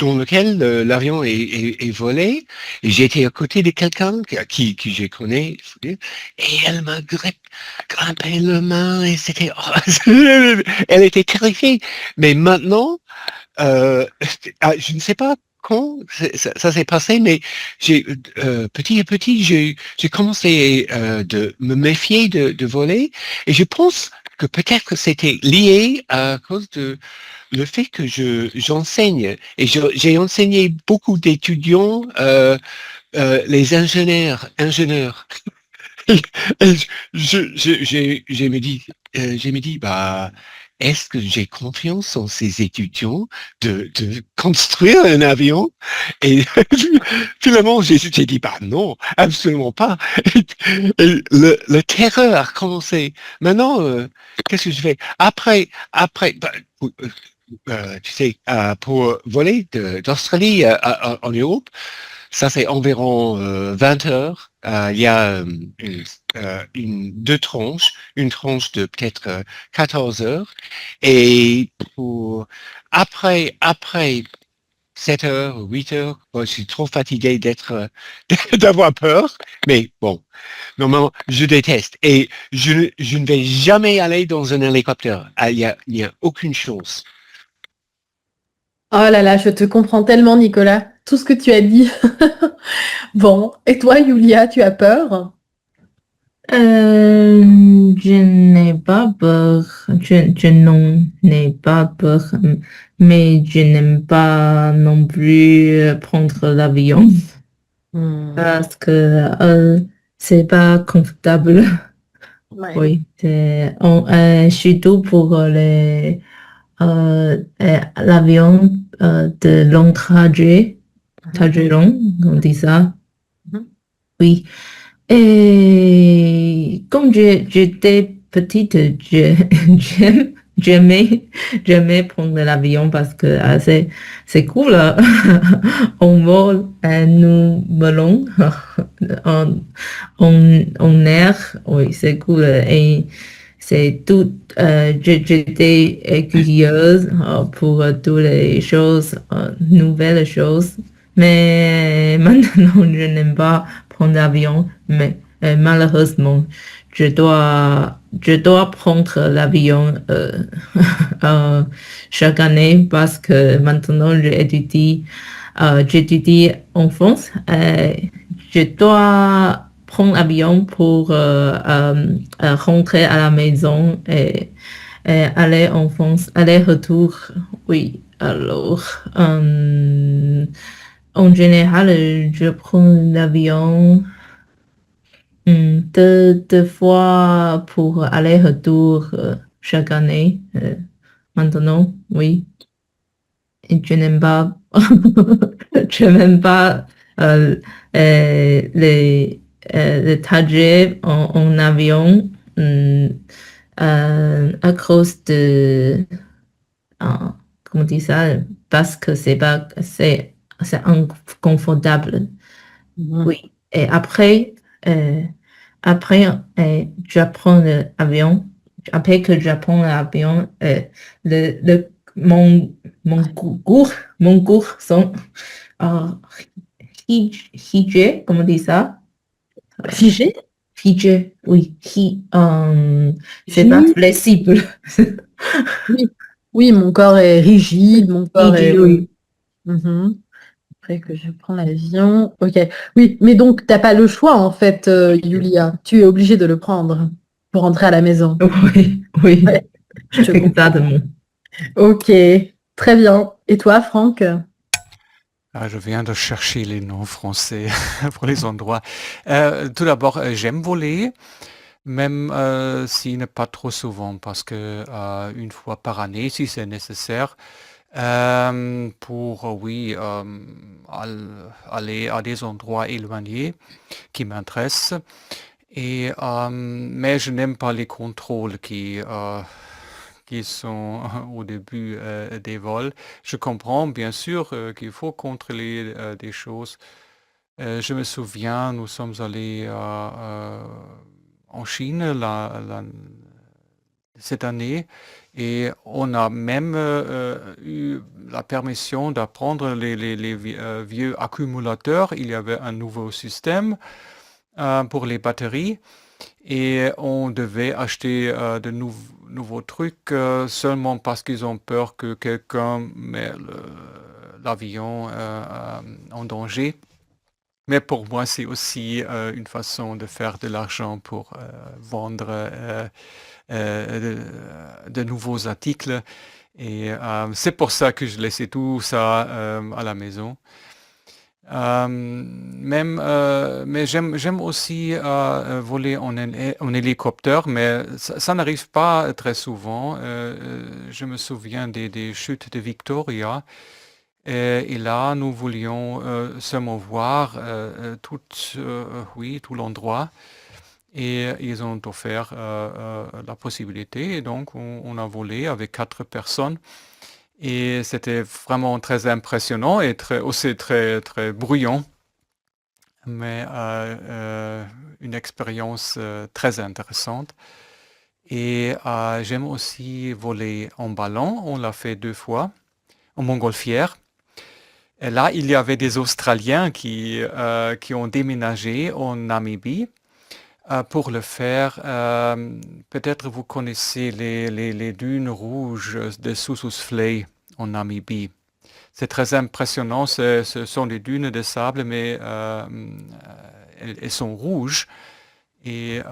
dans lequel l'avion est volé. Et j'étais à côté de quelqu'un qui je connais, et elle m'a grimpé le main et c'était, elle était terrifiée. Mais maintenant, je ne sais pas quand ça s'est passé, mais petit à petit, j'ai commencé de me méfier de voler, et je pense que peut-être que c'était lié à cause de le fait que j'enseigne, et j'ai enseigné beaucoup d'étudiants, les ingénieurs. Et j'ai me dit, bah, est-ce que j'ai confiance en ces étudiants de construire un avion? Et finalement, j'ai dit, bah non, absolument pas. Et le terreur a commencé. Maintenant, qu'est-ce que je fais? Après, bah, tu sais, pour voler d'Australie en Europe, ça, c'est environ 20 heures. Il y a deux tranches, une tranche de peut-être 14 heures. Et après 7 heures, 8 heures, moi, je suis trop fatigué d'avoir peur. Mais bon, normalement, je déteste. Et je ne vais jamais aller dans un hélicoptère. Il y a aucune chance. Oh là là, je te comprends tellement, Nicolas. Tout ce que tu as dit. Bon, et toi, Julia, tu as peur? Je n'ai pas peur, je n'en ai pas peur, mais je n'aime pas non plus prendre l'avion Hmm, parce que c'est pas confortable. ouais. Oui, surtout pour l'avion de long Mhm, trajet long, on dit ça. mhm. Oui. Et comme j'étais petite, j'aime- j'aimais, j'aimais prendre l'avion parce que c'est cool. On vole, nous volons en, en air. Oui, c'est cool. Et c'est tout. J'étais curieuse pour toutes les choses, nouvelles choses. Mais maintenant, je n'aime pas prendre l'avion, mais malheureusement, je dois prendre l'avion euh, chaque année parce que maintenant j'étudie en France. Je dois prendre l'avion pour rentrer à la maison et aller en France, aller-retour. Oui, alors. En général, je prends l'avion deux fois pour aller-retour chaque année. Maintenant, oui. Et je n'aime pas, je n'aime pas euh, les trajets en avion à cause de, euh, comment on dit ça, parce que c'est inconfortable. Mhm. Oui. Et euh, après j'apprends l'avion. Après que j'apprends l'avion, mon, mon cours sont euh, figés, comment on dit ça? Figé? Figé, oui. C'est pas Rigide? flexible. Oui. Oui, mon corps est rigide, mon corps est... Figé, Oui. oui. Mhm. Après que je prends l'avion. Ok. Oui, mais donc, t'as pas le choix, en fait, Julia. Tu es obligée de le prendre pour rentrer à la maison. Oui, oui, Ouais, je te comprends. exactement. Ok, très bien. Et toi, Franck? Ah, je viens de chercher les noms français pour les endroits. Tout d'abord, j'aime voler, même si n'est pas trop souvent, parce que une fois par année, si c'est nécessaire, pour, oui, aller à des endroits éloignés qui m'intéressent. Et, mais je n'aime pas les contrôles qui sont au début des vols. Je comprends bien sûr qu'il faut contrôler des choses. Je me souviens, nous sommes allés en Chine cette année et on a même eu la permission d'apprendre les vieux accumulateurs. Il y avait un nouveau système pour les batteries et on devait acheter de nouveaux trucs seulement parce qu'ils ont peur que quelqu'un met l'avion en danger. Mais pour moi, c'est aussi une façon de faire de l'argent pour vendre de nouveaux articles. Et c'est pour ça que je laissais tout ça à la maison. Mais j'aime aussi voler en hélicoptère, mais ça n'arrive pas très souvent. Je me souviens des chutes de Victoria. Et là, nous voulions seulement voir tout l'endroit. Et ils ont offert la possibilité. Et donc, on a volé avec 4 personnes. Et c'était vraiment très impressionnant et aussi très, très bruyant. Mais une expérience très intéressante. Et j'aime aussi voler en ballon. On l'a fait 2 fois en montgolfière. Et là, il y avait des Australiens qui ont déménagé en Namibie pour le faire. Peut-être vous connaissez les dunes rouges de Sossusvlei en Namibie. C'est très impressionnant. Ce sont des dunes de sable, mais elles sont rouges. Et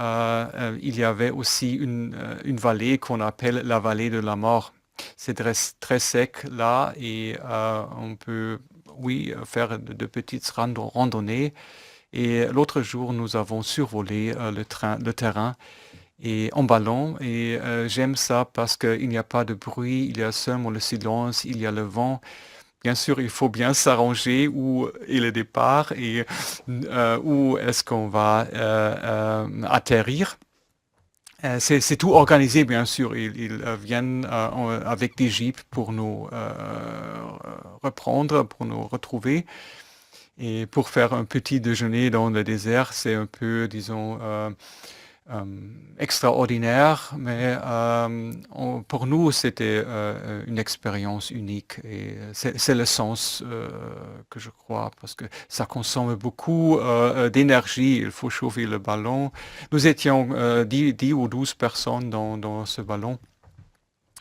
il y avait aussi une vallée qu'on appelle la vallée de la mort. C'est très sec là et on peut faire de petites randonnées. Et l'autre jour, nous avons survolé le terrain et en ballon. Et j'aime ça parce qu'il n'y a pas de bruit, il y a seulement le silence, il y a le vent. Bien sûr, il faut bien s'arranger où est le départ et où est-ce qu'on va atterrir. C'est tout organisé, bien sûr. Ils viennent avec des jeeps pour nous reprendre, pour nous retrouver. Et pour faire un petit déjeuner dans le désert, c'est un peu, disons, extraordinaire. Mais pour nous, c'était une expérience unique. Et c'est le sens que je crois, parce que ça consomme beaucoup d'énergie. Il faut chauffer le ballon. Nous étions 10 ou 12 personnes dans ce ballon.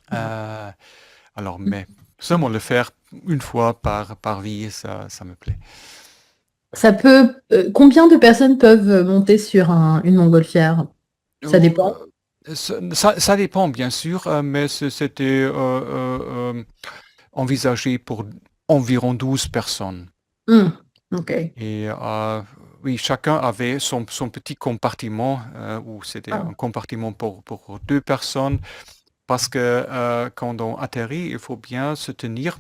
Alors, mais seulement le faire une fois par vie, ça me plaît. Ça peut. Combien de personnes peuvent monter sur une montgolfière? Ça dépend. Ça dépend, bien sûr, mais c'était envisagé pour environ 12 personnes. Ok. Et oui, chacun avait son petit compartiment, où c'était un compartiment pour 2 personnes, parce que quand on atterrit, il faut bien se tenir.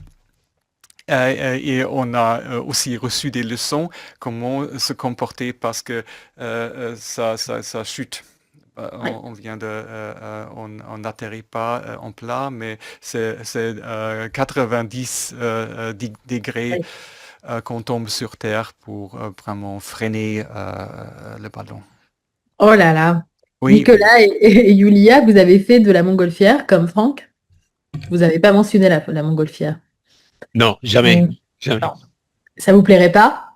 Et on a aussi reçu des leçons, comment se comporter parce que ça chute. On on n'atterrit pas en plat, mais c'est 90 degrés qu'on tombe sur Terre pour vraiment freiner le ballon. Oh là là. Oui, Nicolas et Julia, vous avez fait de la montgolfière comme Franck? Vous n'avez pas mentionné la montgolfière. Non, jamais. Mm. Jamais. Non. Ça vous plairait pas?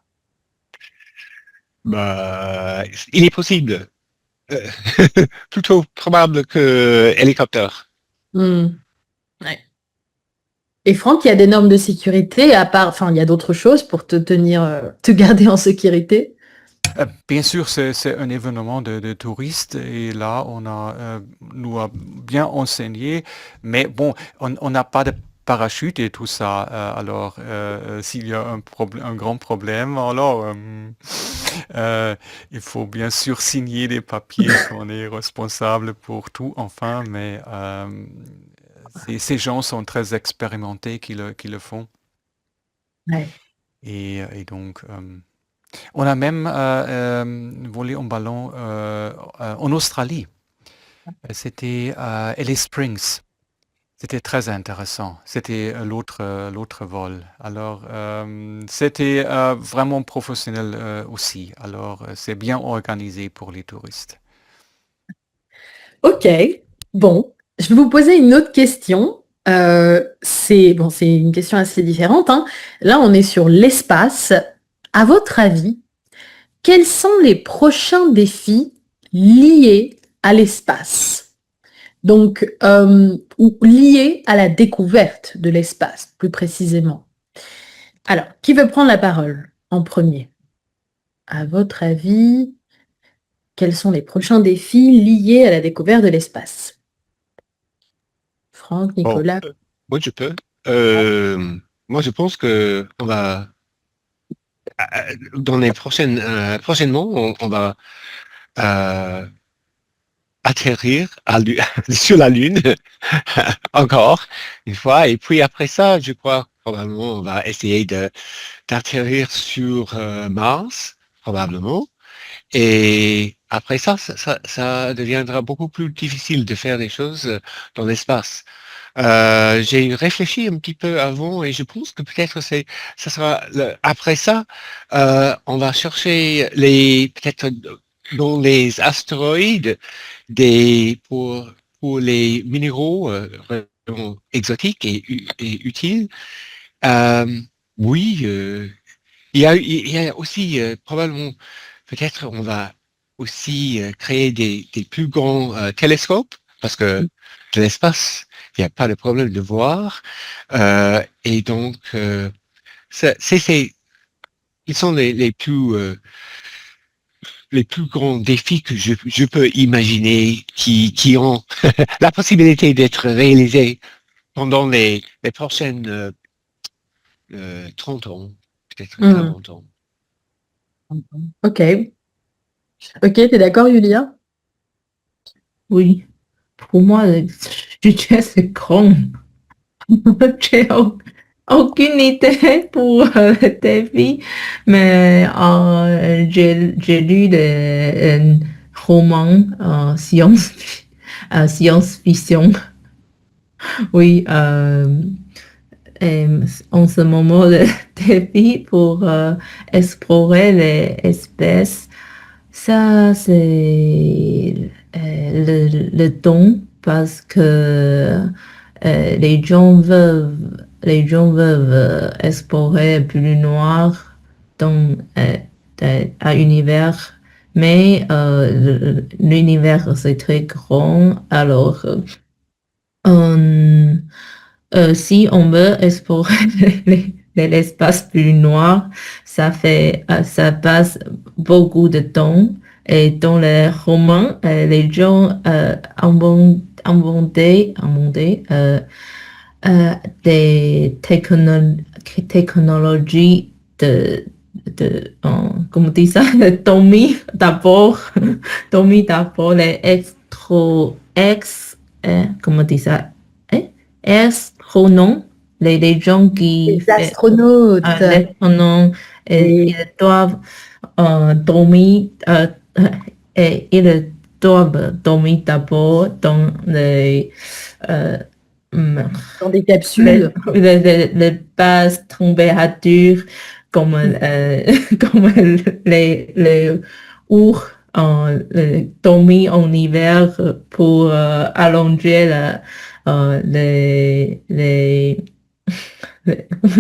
Bah, il est possible. Plutôt probable que hélicoptère. Ouais. Et Franck, il y a des normes de sécurité à part, enfin, il y a d'autres choses pour te garder en sécurité. Bien sûr, c'est un événement de touristes et là, nous a bien enseigné, mais bon, on n'a pas de parachute et tout ça. Alors, s'il y a un grand problème, alors il faut bien sûr signer des papiers qu'on est responsable pour tout, enfin, mais ces gens sont très expérimentés qui le font. Ouais. Et donc, on a même volé en ballon en Australie. C'était Alice Springs. C'était très intéressant. C'était l'autre vol. Alors, c'était vraiment professionnel aussi. Alors, c'est bien organisé pour les touristes. Ok. Bon. Je vais vous poser une autre question. C'est une question assez différente, hein. Là, on est sur l'espace. À votre avis, quels sont les prochains défis liés à l'espace? Donc, ou liés à la découverte de l'espace, plus précisément. Alors, qui veut prendre la parole en premier? À votre avis, quels sont les prochains défis liés à la découverte de l'espace? Franck, Bon, Nicolas. moi, je peux. Moi, je pense que on va, dans les prochainement, on va euh, atterrir sur la Lune encore une fois. Et puis après ça, je crois probablement on va essayer d'atterrir sur Mars, probablement. Et après ça, ça deviendra beaucoup plus difficile de faire des choses dans l'espace. J'ai réfléchi un petit peu avant et je pense que peut-être ça sera après ça, on va chercher peut-être dans les astéroïdes pour les minéraux vraiment exotiques et utiles. Euh, oui, il y a aussi probablement peut-être on va aussi créer des plus grands télescopes parce que de l'espace, il n'y a pas de problème de voir. Et donc, ils sont les plus grands défis que je peux imaginer qui ont la possibilité d'être réalisés pendant les prochaines 30 ans, peut-être 40 ans. Ok. Ok, t'es d'accord, Yulia? Oui. Pour moi, le sujet, c'est grand. J'ai aucune idée pour le défi, mais j'ai lu des romans science-fiction. Oui, et en ce moment, le défi pour explorer les espèces, ça, c'est le don parce que les gens veulent explorer plus noir dans un univers, mais l'univers c'est très grand, alors si on veut explorer l'espace plus noir, ça passe beaucoup de temps. Et dans les romans, les gens inventé des technologies comment on dit ça, dormir d'abord les comment on dit ça, astronomes, les gens qui Les astronautes. les astronomes, ils doivent dormir, et ils doivent dormir d'abord dans les Dans des capsules. les basses températures comme, comme les ours dormir en hiver pour allonger on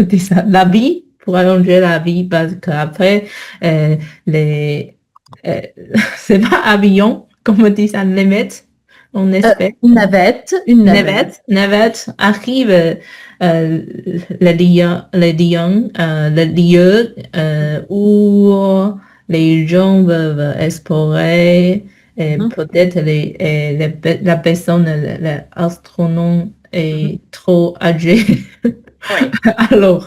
dit ça, la vie, pour allonger la vie, parce qu'après, c'est pas avion, comme on dit ça, navette, on espère. Une navette. Navette arrive le lieu où les gens veulent explorer, et peut-être la personne, l'astronome est trop âgé. Alors,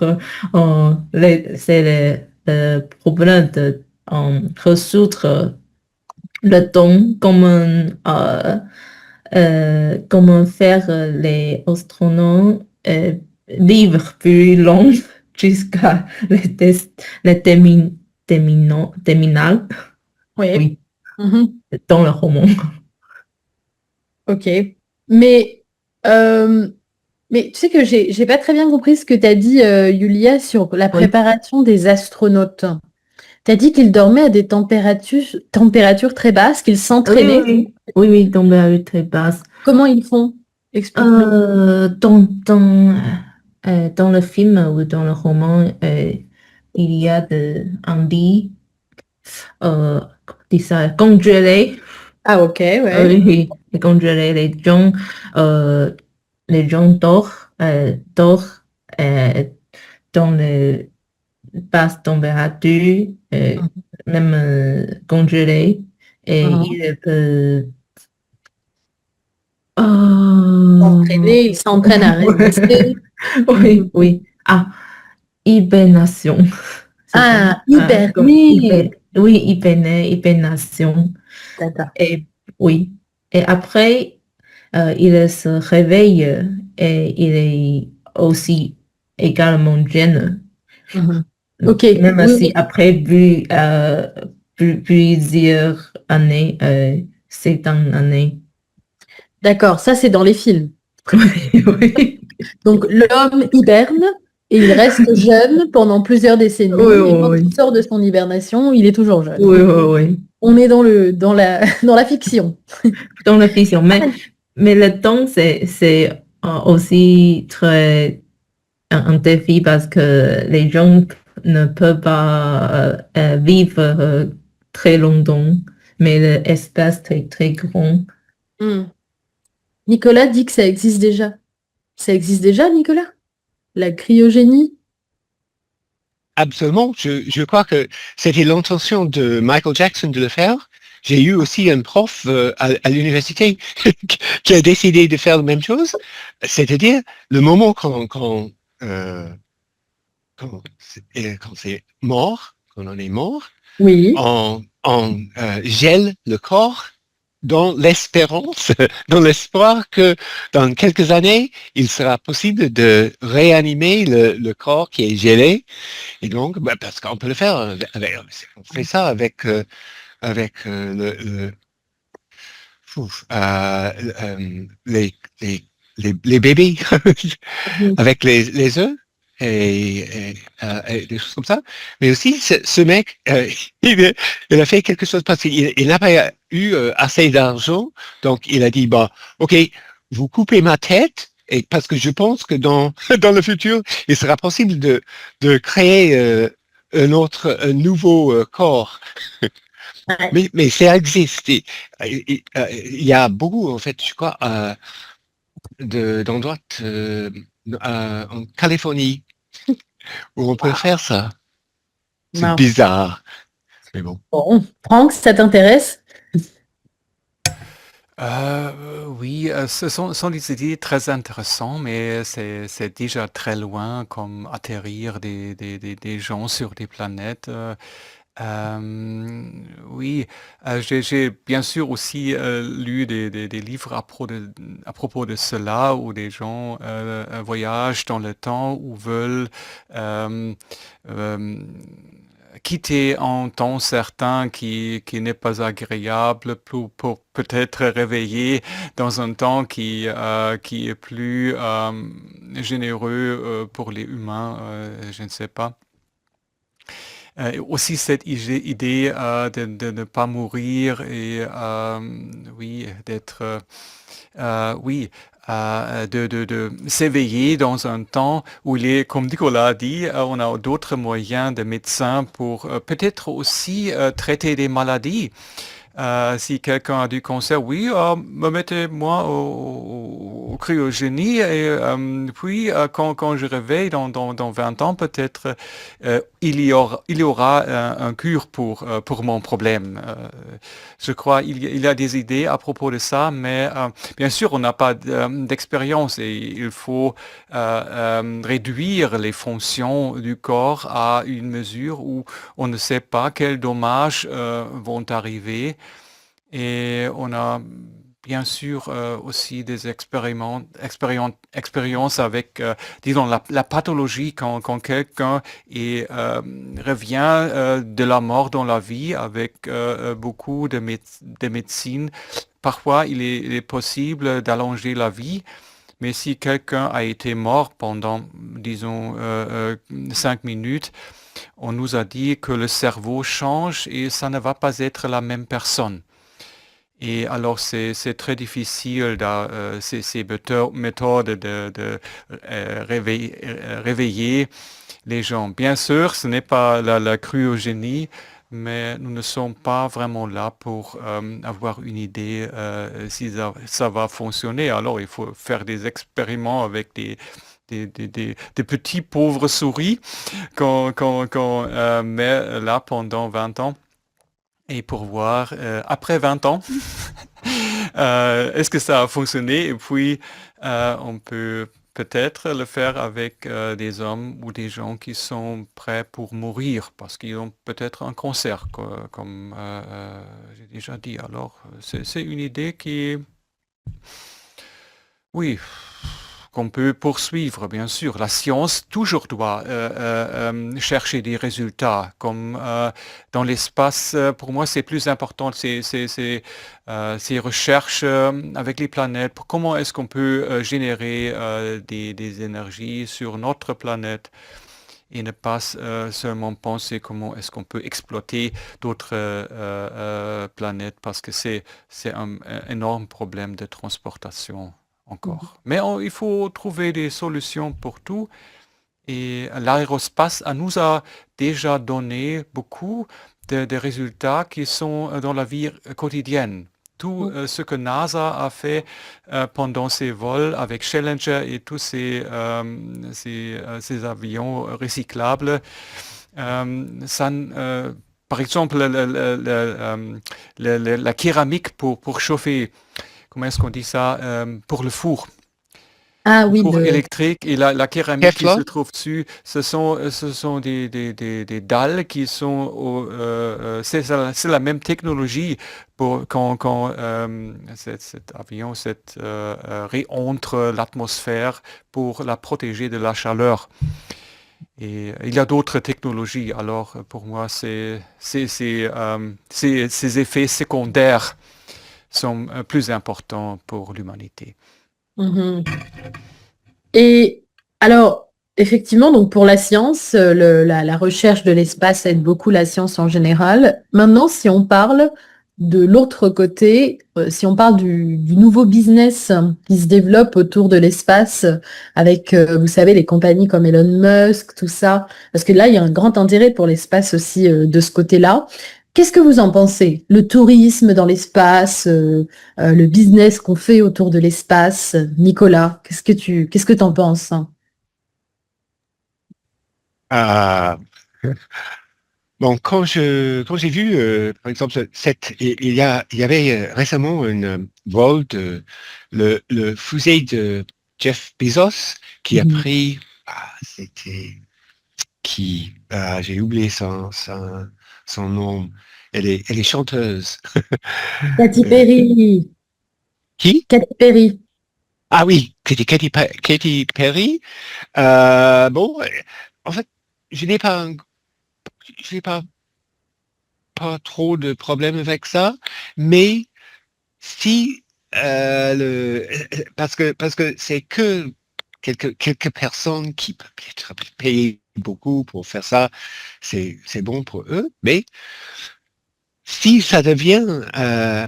c'est le problème de résoudre le temps, comment faire les astronomes vivre plus long jusqu'à le terminal. Oui. Dans le roman. Ok. Mais tu sais que j'ai pas très bien compris ce que tu as dit, Yulia, sur la préparation des astronautes. Tu as dit qu'ils dormaient à des températures très basses, qu'ils s'entraînaient. Oui, température très basse. Comment ils font? Explique-nous. Dans le film ou dans le roman, il y a Andy, euh, dit ça, congelé. Ah, ok, ouais. Oui, oui, congelé. Euh, les gens dorment euh, dans le basse température, Mhm. même congelé, et Mhm. il peut. Oh, S'entraîner, il s'entraîne à résister. oui, Mhm. oui. Ah, hibernation. C'est ça? Ah, Comme hiberner. oui, hibernation. D'accord. Et oui. Et après, il se réveille et il est aussi également jeune. Mhm. Ok, Même oui, si oui. après plusieurs années, 7 ans années. D'accord, ça c'est dans les films. Oui, oui, Donc l'homme hiberne et il reste jeune pendant plusieurs oui, décennies et quand il oui, sort de son hibernation, il est toujours jeune. oui, Ok. oui, oui. On est dans la, dans la fiction. Dans la fiction. Mais le temps, c'est aussi très un défi parce que les gens ne peuvent pas vivre très longtemps, mais l'espace est très grand. Hmm. Nicolas dit que ça existe déjà. Ça existe déjà, Nicolas? La cryogénie? Absolument. Je crois que c'était l'intention de Michael Jackson de le faire. J'ai eu aussi un prof à l'université qui a décidé de faire la même chose. C'est-à-dire, le moment euh, quand c'est mort, quand on est mort, Oui. on gèle le corps dans l'espérance, dans l'espoir que dans quelques années, il sera possible de réanimer le corps qui est gelé. Et donc, bah, parce qu'on peut le faire on fait ça avec ouf, les bébés Mhm. avec les œufs et des choses comme ça. Mais aussi, ce mec, il a fait quelque chose parce qu'il n'a pas eu assez d'argent. Donc, il a dit, bah, OK, vous coupez ma tête. Et parce que je pense que dans le futur, il sera possible de créer un nouveau corps. Ouais. Mais ça existe. Il y a beaucoup, en fait, je crois, d'endroits en Californie où on peut faire ça. C'est Mince. bizarre, mais bon. Bon, Franck, ça t'intéresse? Oui, sont des idées très intéressantes, mais c'est déjà très loin comme atterrir des gens sur des planètes. Oui, j'ai bien sûr aussi lu des livres à propos de cela, où des gens voyagent dans le temps ou veulent euh, euh, quitter un temps certain qui n'est pas agréable pour peut-être réveiller dans un temps qui est plus généreux pour les humains, je ne sais pas. Aussi cette idée de ne pas mourir et oui, d'être, oui, de s'éveiller dans un temps où il est, comme Nicolas a dit, on a d'autres moyens de médecins pour peut-être aussi traiter des maladies. Si quelqu'un a du cancer, oui, me mettez-moi au cryogénie et puis quand je réveille dans 20 ans, peut-être il y aura un cure pour mon problème. Je crois il y a des idées à propos de ça, mais bien sûr, on n'a pas d'expérience et il faut réduire les fonctions du corps à une mesure où on ne sait pas quels dommages vont arriver. Et on a bien sûr aussi des expériences avec, disons, la pathologie quand quelqu'un revient de la mort dans la vie avec beaucoup de médecine. Parfois, il est possible d'allonger la vie, mais si quelqu'un a été mort pendant, disons, 5 minutes, on nous a dit que le cerveau change et ça ne va pas être la même personne. Et alors, c'est très difficile, ces méthodes de réveiller les gens. Bien sûr, ce n'est pas la cryogénie, mais nous ne sommes pas vraiment là pour avoir une idée si ça va fonctionner. Alors, il faut faire des expériments avec des petits pauvres souris qu'on met là pendant 20 ans. Et pour voir, après 20 ans, est-ce que ça a fonctionné? Et puis, on peut peut-être le faire avec des hommes ou des gens qui sont prêts pour mourir parce qu'ils ont peut-être un cancer, comme j'ai déjà dit. Alors, c'est une idée qui, oui, qu'on peut poursuivre, bien sûr. La science toujours doit chercher des résultats. Comme dans l'espace, pour moi, c'est plus important ces recherches avec les planètes. Comment est-ce qu'on peut générer des énergies sur notre planète et ne pas seulement penser comment est-ce qu'on peut exploiter d'autres planètes parce que c'est un énorme problème de transportation encore. Mais il faut trouver des solutions pour tout. Et l'aérospace nous a déjà donné beaucoup de résultats qui sont dans la vie quotidienne. Tout ce que NASA a fait pendant ses vols avec Challenger et tous ces avions recyclables, par exemple, la céramique pour chauffer, comment est-ce qu'on dit ça, pour le four. Ah oui, Four électrique et la céramique qui Kevlar? se trouve dessus, ce sont des dalles qui sont, c'est la même technologie quand cet avion réentre l'atmosphère pour la protéger de la chaleur. Et il y a d'autres technologies. Alors pour moi, ces effets secondaires sont plus importants pour l'humanité. Mhm. Et alors, effectivement, donc pour la science, la recherche de l'espace aide beaucoup la science en général. Maintenant, si on parle de l'autre côté, si on parle du nouveau business qui se développe autour de l'espace, avec, vous savez, les compagnies comme Elon Musk, tout ça, parce que là, il y a un grand intérêt pour l'espace aussi de ce côté-là. Qu'est-ce que vous en pensez? Le tourisme dans l'espace, le business qu'on fait autour de l'espace. Nicolas, qu'est-ce que t'en penses? Ah, bon, quand j'ai vu, par exemple, il y avait récemment une vol le fusée de Jeff Bezos qui a Mhm. pris, j'ai oublié son nom. Elle est chanteuse. Katy Euh, Perry. qui? Katy Perry. Ah oui, c'était Katy Perry. Bon, en fait, je n'ai pas, je n'ai pas trop de problèmes avec ça, mais si parce que c'est que quelques personnes qui peuvent peut-être payer beaucoup pour faire ça, c'est bon pour eux, mais si ça devient euh,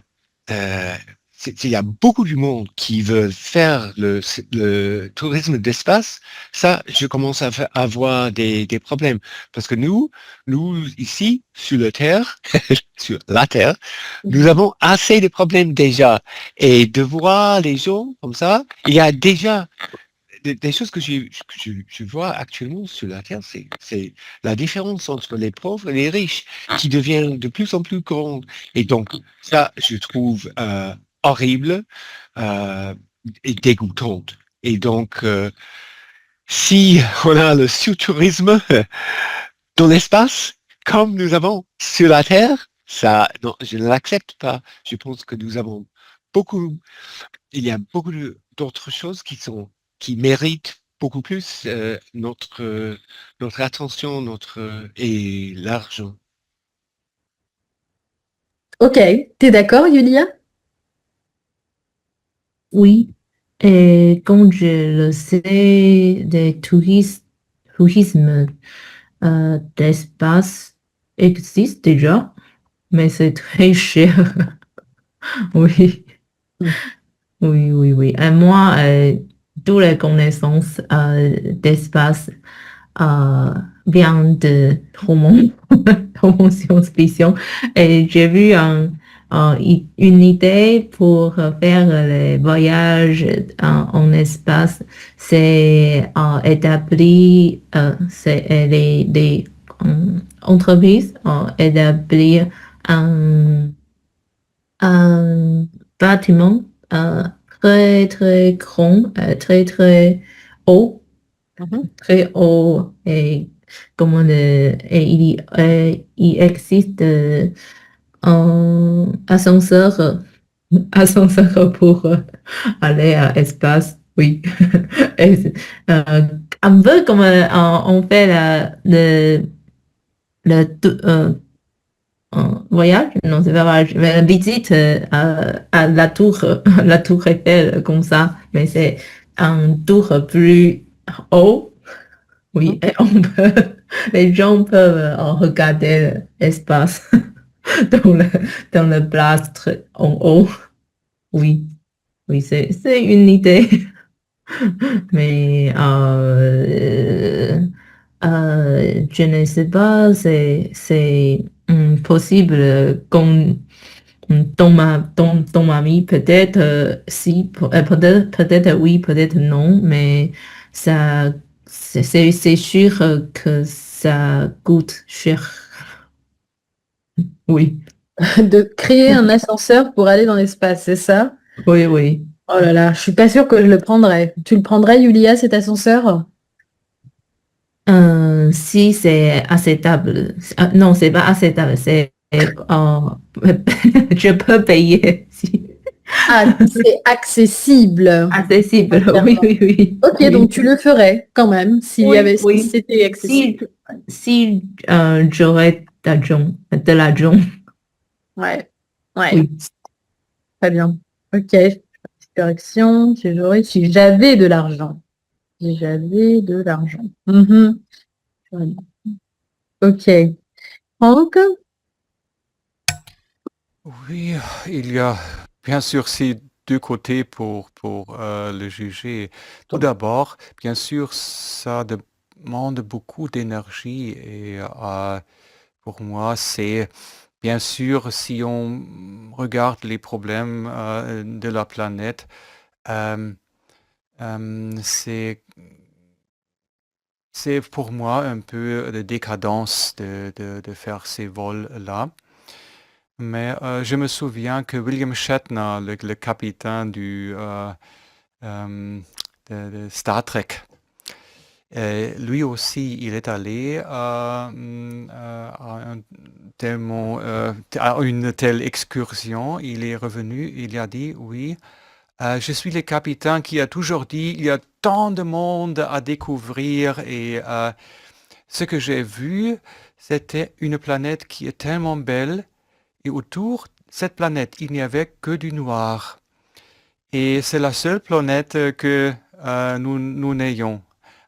il y a beaucoup du monde qui veut faire le tourisme d'espace, ça, je commence à avoir des problèmes. Parce que nous, ici, sur la Terre, sur la Terre, nous avons assez de problèmes déjà. Et de voir les gens comme ça, il y a déjà des choses que je vois actuellement sur la Terre, c'est la différence entre les pauvres et les riches qui devient de plus en plus grande. Et donc, ça, je trouve horrible et dégoûtante. Et donc, si on a le surtourisme dans l'espace, comme nous avons sur la Terre, ça, non, je ne l'accepte pas. Je pense que il y a beaucoup d'autres choses qui méritent beaucoup plus notre attention, et l'argent. Ok, t'es d'accord, Yulia? Oui, et comme je le sais, des tourismes d'espace existent déjà, mais c'est très cher. Oui, Mm. oui, oui, oui. Et moi, toutes les connaissances d'espace viennent de romans, romans science-fiction. Et j'ai vu une idée pour faire les voyages en espace. C'est établir, c'est les entreprises établir un un bâtiment euh, très, très grand, très, très haut, Mhm. très haut. Et, il existe un ascenseur, ascenseur pour aller à l'espace. Oui. Et, euh, un peu comme on fait un voyage, non, c'est pas voyage, mais une visite à la tour, la tour Eiffel, comme ça. Mais c'est un tour plus haut, oui, et les gens peuvent regarder l'espace dans dans le plastre en haut. Oui, oui, c'est une idée. Mais je ne sais pas, c'est possible qu'on dans ma vie, peut-être si, peut-être oui, peut-être non, mais ça, c'est sûr que ça coûte cher. Oui, De créer un ascenseur pour aller dans l'espace, c'est ça? oui, oui. Oh là là, je suis pas sûre que je le prendrais. Tu le prendrais, Yulia, cet ascenseur? Si c'est acceptable, non, c'est pas acceptable, c'est je peux payer si Ah, c'est accessible. accessible. Oui, Entièrement. oui, oui, Ok, donc oui, tu le ferais quand même oui, si oui. c'était accessible. Si si j'aurais de l'argent, Ouais, ouais, oui. très bien. Ok, correction, si j'avais de l'argent. Si j'avais de l'argent. Mhm. Ok. Franck? Oui, il y a bien sûr ces deux côtés pour le juger. Tout d'abord, bien sûr, ça demande beaucoup d'énergie et pour moi, c'est bien sûr, si on regarde les problèmes de la planète, euh, c'est pour moi un peu de décadence de faire ces vols-là. Mais je me souviens que William Shatner, le capitaine euh, de Star Trek, lui aussi, il est allé à à une telle excursion. Il est revenu, il a dit, oui, je suis le capitaine qui a toujours dit, il y a tant de monde à découvrir et ce que j'ai vu, c'était une planète qui est tellement belle et autour de cette planète, il n'y avait que du noir. Et c'est la seule planète que nous n'ayons.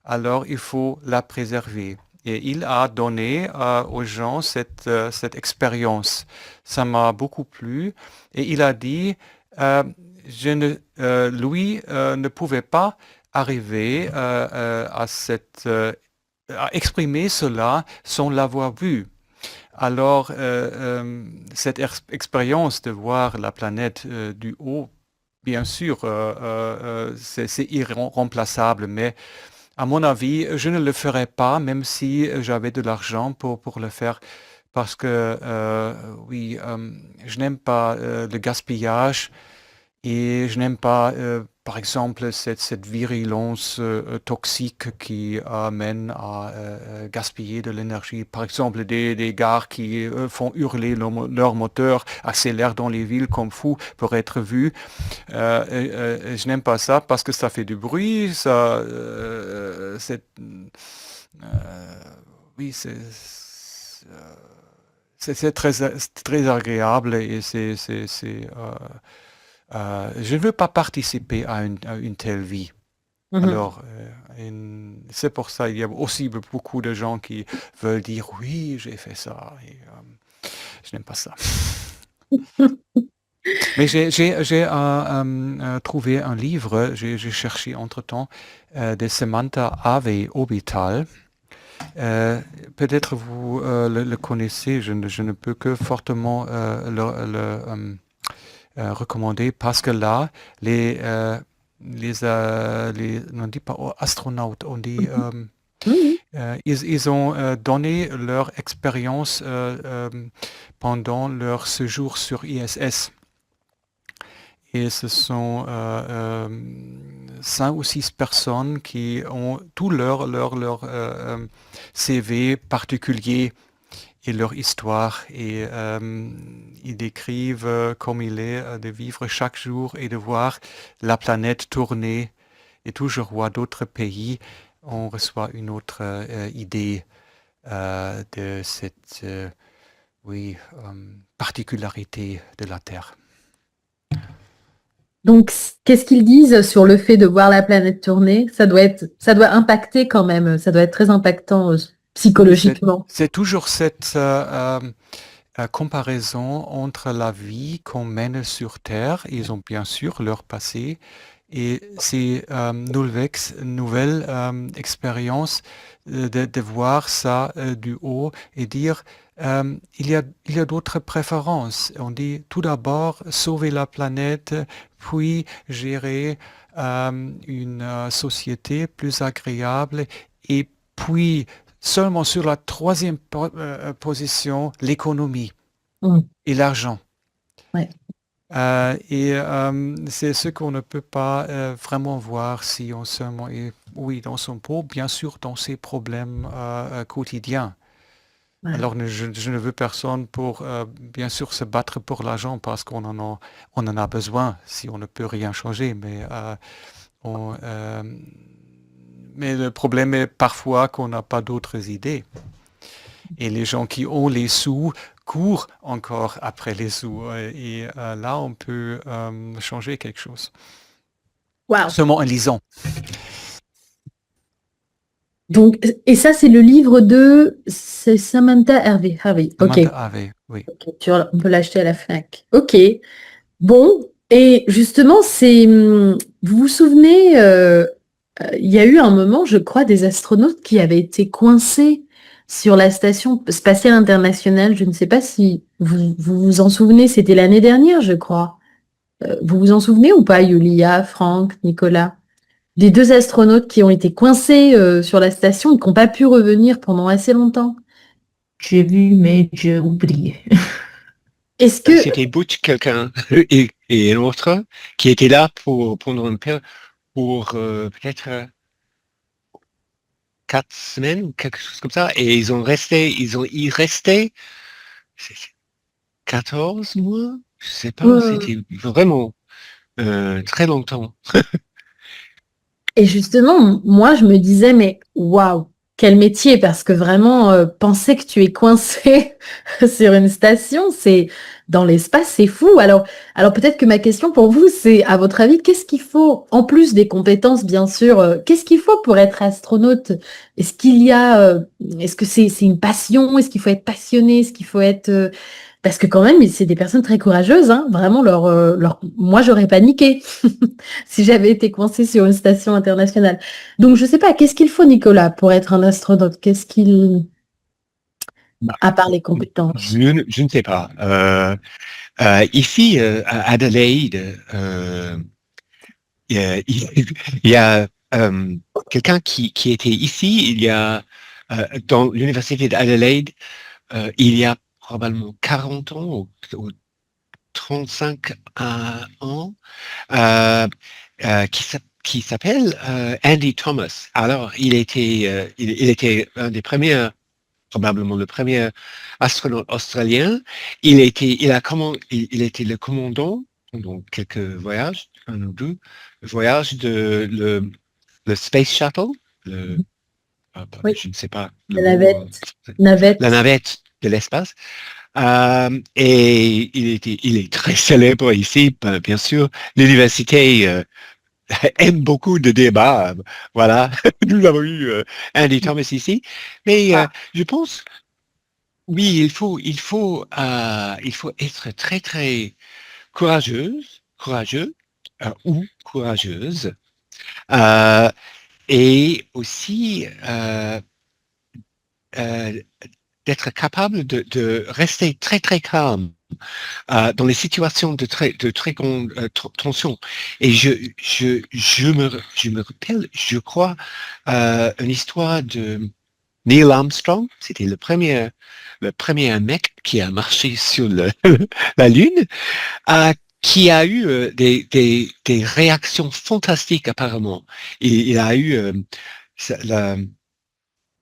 Alors, il faut la préserver. Et il a donné aux gens cette expérience. Ça m'a beaucoup plu. Et il a dit, euh, lui ne pouvait pas arriver à exprimer cela sans l'avoir vu. Alors, cette expérience de voir la planète du haut, bien sûr, c'est irremplaçable, mais à mon avis, je ne le ferais pas, même si j'avais de l'argent pour le faire, parce que, oui, je n'aime pas le gaspillage. Et je n'aime pas, par exemple, cette virulence toxique qui amène à gaspiller de l'énergie. Par exemple, des gars qui font hurler leur moteur, accélèrent dans les villes comme fous pour être vus. Je n'aime pas ça parce que ça fait du bruit, euh, oui, c'est très agréable et je ne veux pas participer à une telle vie. Mhm. Alors, c'est pour ça il y a aussi beaucoup de gens qui veulent dire oui, j'ai fait ça. Et, je n'aime pas ça. Mais j'ai trouvé un livre, j'ai cherché entre-temps, de Samantha Ave Orbital. Peut-être vous le connaissez, je ne peux que fortement recommander parce que là, on dit pas astronautes, on dit Mhm. ils ont donné leur expérience pendant leur séjour sur ISS. Et ce sont 5 ou 6 personnes qui ont tout leur CV particulier et leur histoire. Et ils décrivent comme il est de vivre chaque jour et de voir la planète tourner. Et toujours voir d'autres pays, on reçoit une autre idée de cette particularité de la Terre. Donc, qu'est-ce qu'ils disent sur le fait de voir la planète tourner? Ça doit impacter quand même, ça doit être très impactant psychologiquement. C'est toujours cette comparaison entre la vie qu'on mène sur Terre, ils ont bien sûr leur passé, et ces nouvelles expériences de voir ça du haut et dire il y a d'autres préférences. On dit tout d'abord sauver la planète, puis gérer une société plus agréable, et puis seulement sur la troisième position, l'économie Mm. et l'argent. Ouais. C'est ce qu'on ne peut pas vraiment voir si on seulement est, oui, dans son pot, bien sûr, dans ses problèmes quotidiens. Ouais. Alors, je ne veux personne pour, bien sûr, se battre pour l'argent parce qu'on en a besoin si on ne peut rien changer. Mais le problème est parfois qu'on n'a pas d'autres idées. Et les gens qui ont les sous courent encore après les sous. Et là, on peut changer quelque chose. Wow. Seulement en lisant. Donc, et ça, c'est le livre c'est Samantha Harvey. Ok. Samantha Ave, oui. Ok, on peut l'acheter à la Fnac. Ok. Bon. Et justement, vous vous souvenez, il y a eu un moment, je crois, des astronautes qui avaient été coincés sur la station spatiale internationale. Je ne sais pas si vous en souvenez, c'était l'année dernière, je crois. Vous vous en souvenez ou pas, Yulia, Franck, Nicolas? Des 2 astronautes qui ont été coincés sur la station et qui n'ont pas pu revenir pendant assez longtemps. J'ai vu, mais j'ai oublié. Est-ce que... C'était Butch, quelqu'un, et un autre, qui était là pendant une période, pour peut-être 4 semaines ou quelque chose comme ça, et ils restaient 14 mois, je sais pas, c'était vraiment très longtemps. Et justement, moi, je me disais, mais waouh, quel métier, parce que vraiment, penser que tu es coincé sur une station, c'est dans l'espace, c'est fou. Alors peut-être que ma question pour vous, c'est, à votre avis, qu'est-ce qu'il faut, en plus des compétences, bien sûr, qu'est-ce qu'il faut pour être astronaute? Est-ce qu'il y a, est-ce que c'est une passion? Est-ce qu'il faut être passionné? Est-ce qu'il faut être... parce que quand même, c'est des personnes très courageuses, hein. Vraiment, moi, j'aurais paniqué si j'avais été coincée sur une station internationale. Donc, je sais pas, qu'est-ce qu'il faut, Nicolas, pour être un astronaute? Qu'est-ce qu'il... Bah, À part les compétences. je ne sais pas. Ici, à Adelaide, il y a quelqu'un qui était ici, il y a dans l'université d'Adelaide, il y a probablement 40 ans ou 35 ans, qui s'appelle Andy Thomas. Alors, il était un des premiers, probablement le premier astronaute australien. Il était le commandant pendant quelques voyages, 1 ou 2 voyages de le Space Shuttle, Oui, je ne sais pas le la mot, navette. Navette. la navette de l'espace. Et il est très célèbre ici, bien sûr. L'université aime beaucoup de débats. Voilà, nous avons eu Andy Thomas ici. Mais je pense, oui, il faut être très, très courageux ou courageuse, euh, et aussi d'être capable de rester très très calme dans les situations de très grande tension. Et je me rappelle, je crois, une histoire de Neil Armstrong. C'était le premier mec qui a marché sur la Lune, qui a eu des réactions fantastiques apparemment. Il a eu la,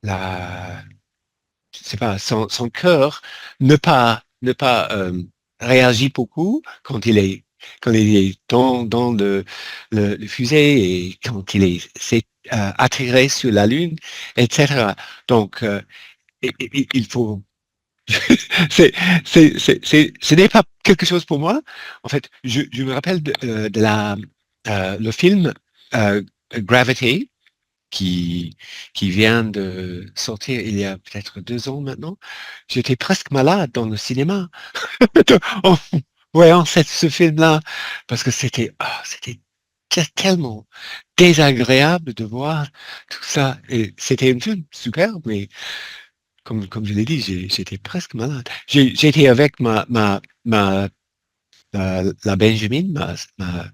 la je sais pas, son cœur ne pas réagit beaucoup quand il est dans le fusée et quand s'est atterré sur la Lune, etc. Donc, il faut. Ce n'est pas quelque chose pour moi. En fait, je me rappelle le film Gravity qui vient de sortir il y a peut-être 2 ans maintenant. J'étais presque malade dans le cinéma en voyant ce film-là, parce que c'était tellement désagréable de voir tout ça. Et c'était un film super, mais comme je l'ai dit, j'étais presque malade. J'étais avec la Benjamin, ma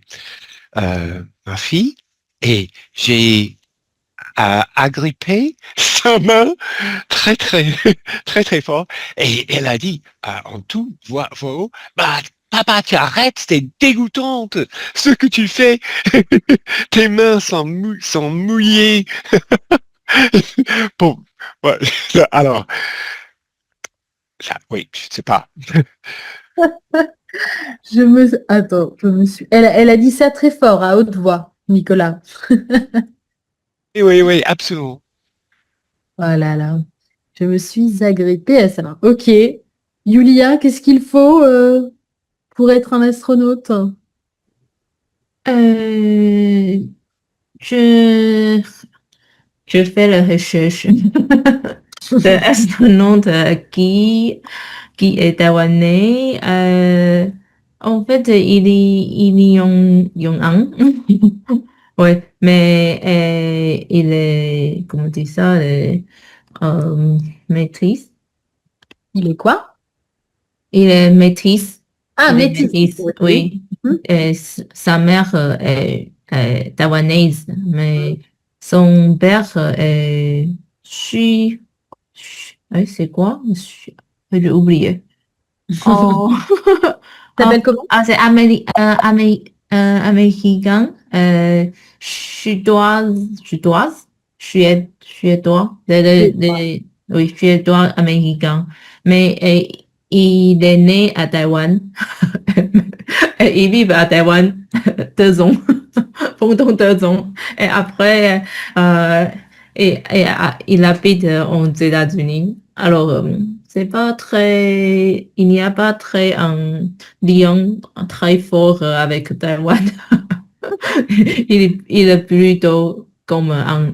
fille, et j'ai agrippé sa main très très très très fort et elle a dit en tout voix haut, bah papa tu arrêtes, c'est dégoûtante ce que tu fais. Tes mains sont mouillées. Bon, ouais, alors ça, oui, je sais pas. Attends, elle a dit ça très fort, à haute voix, Nicolas. Oui, absolument. Oh là là. Je me suis agrippée à sa main. Ok. Yulia, qu'est-ce qu'il faut pour être un astronaute? Euh, je, je fais la recherche d'astronaute qui est taïwanais. En fait, il y en a un. Ouais, mais il est, comment dire ça, maîtrise. Il est quoi? Il est maîtrise. Ah, Il est métis. maîtrise, oui. Mhm. Sa mère est taïwanaise, mais son père est c'est quoi? J'ai oublié. Oh, T'appelles comment? c'est américain, suédois, oui, suédois américain. Mais il est né à Taïwan. Et il vit à Taïwan 2 ans, pendant 2 ans. Et après, il habite aux États-Unis. Alors, c'est pas très, il n'y a pas très un lien très fort avec Taïwan. Il est plutôt comme un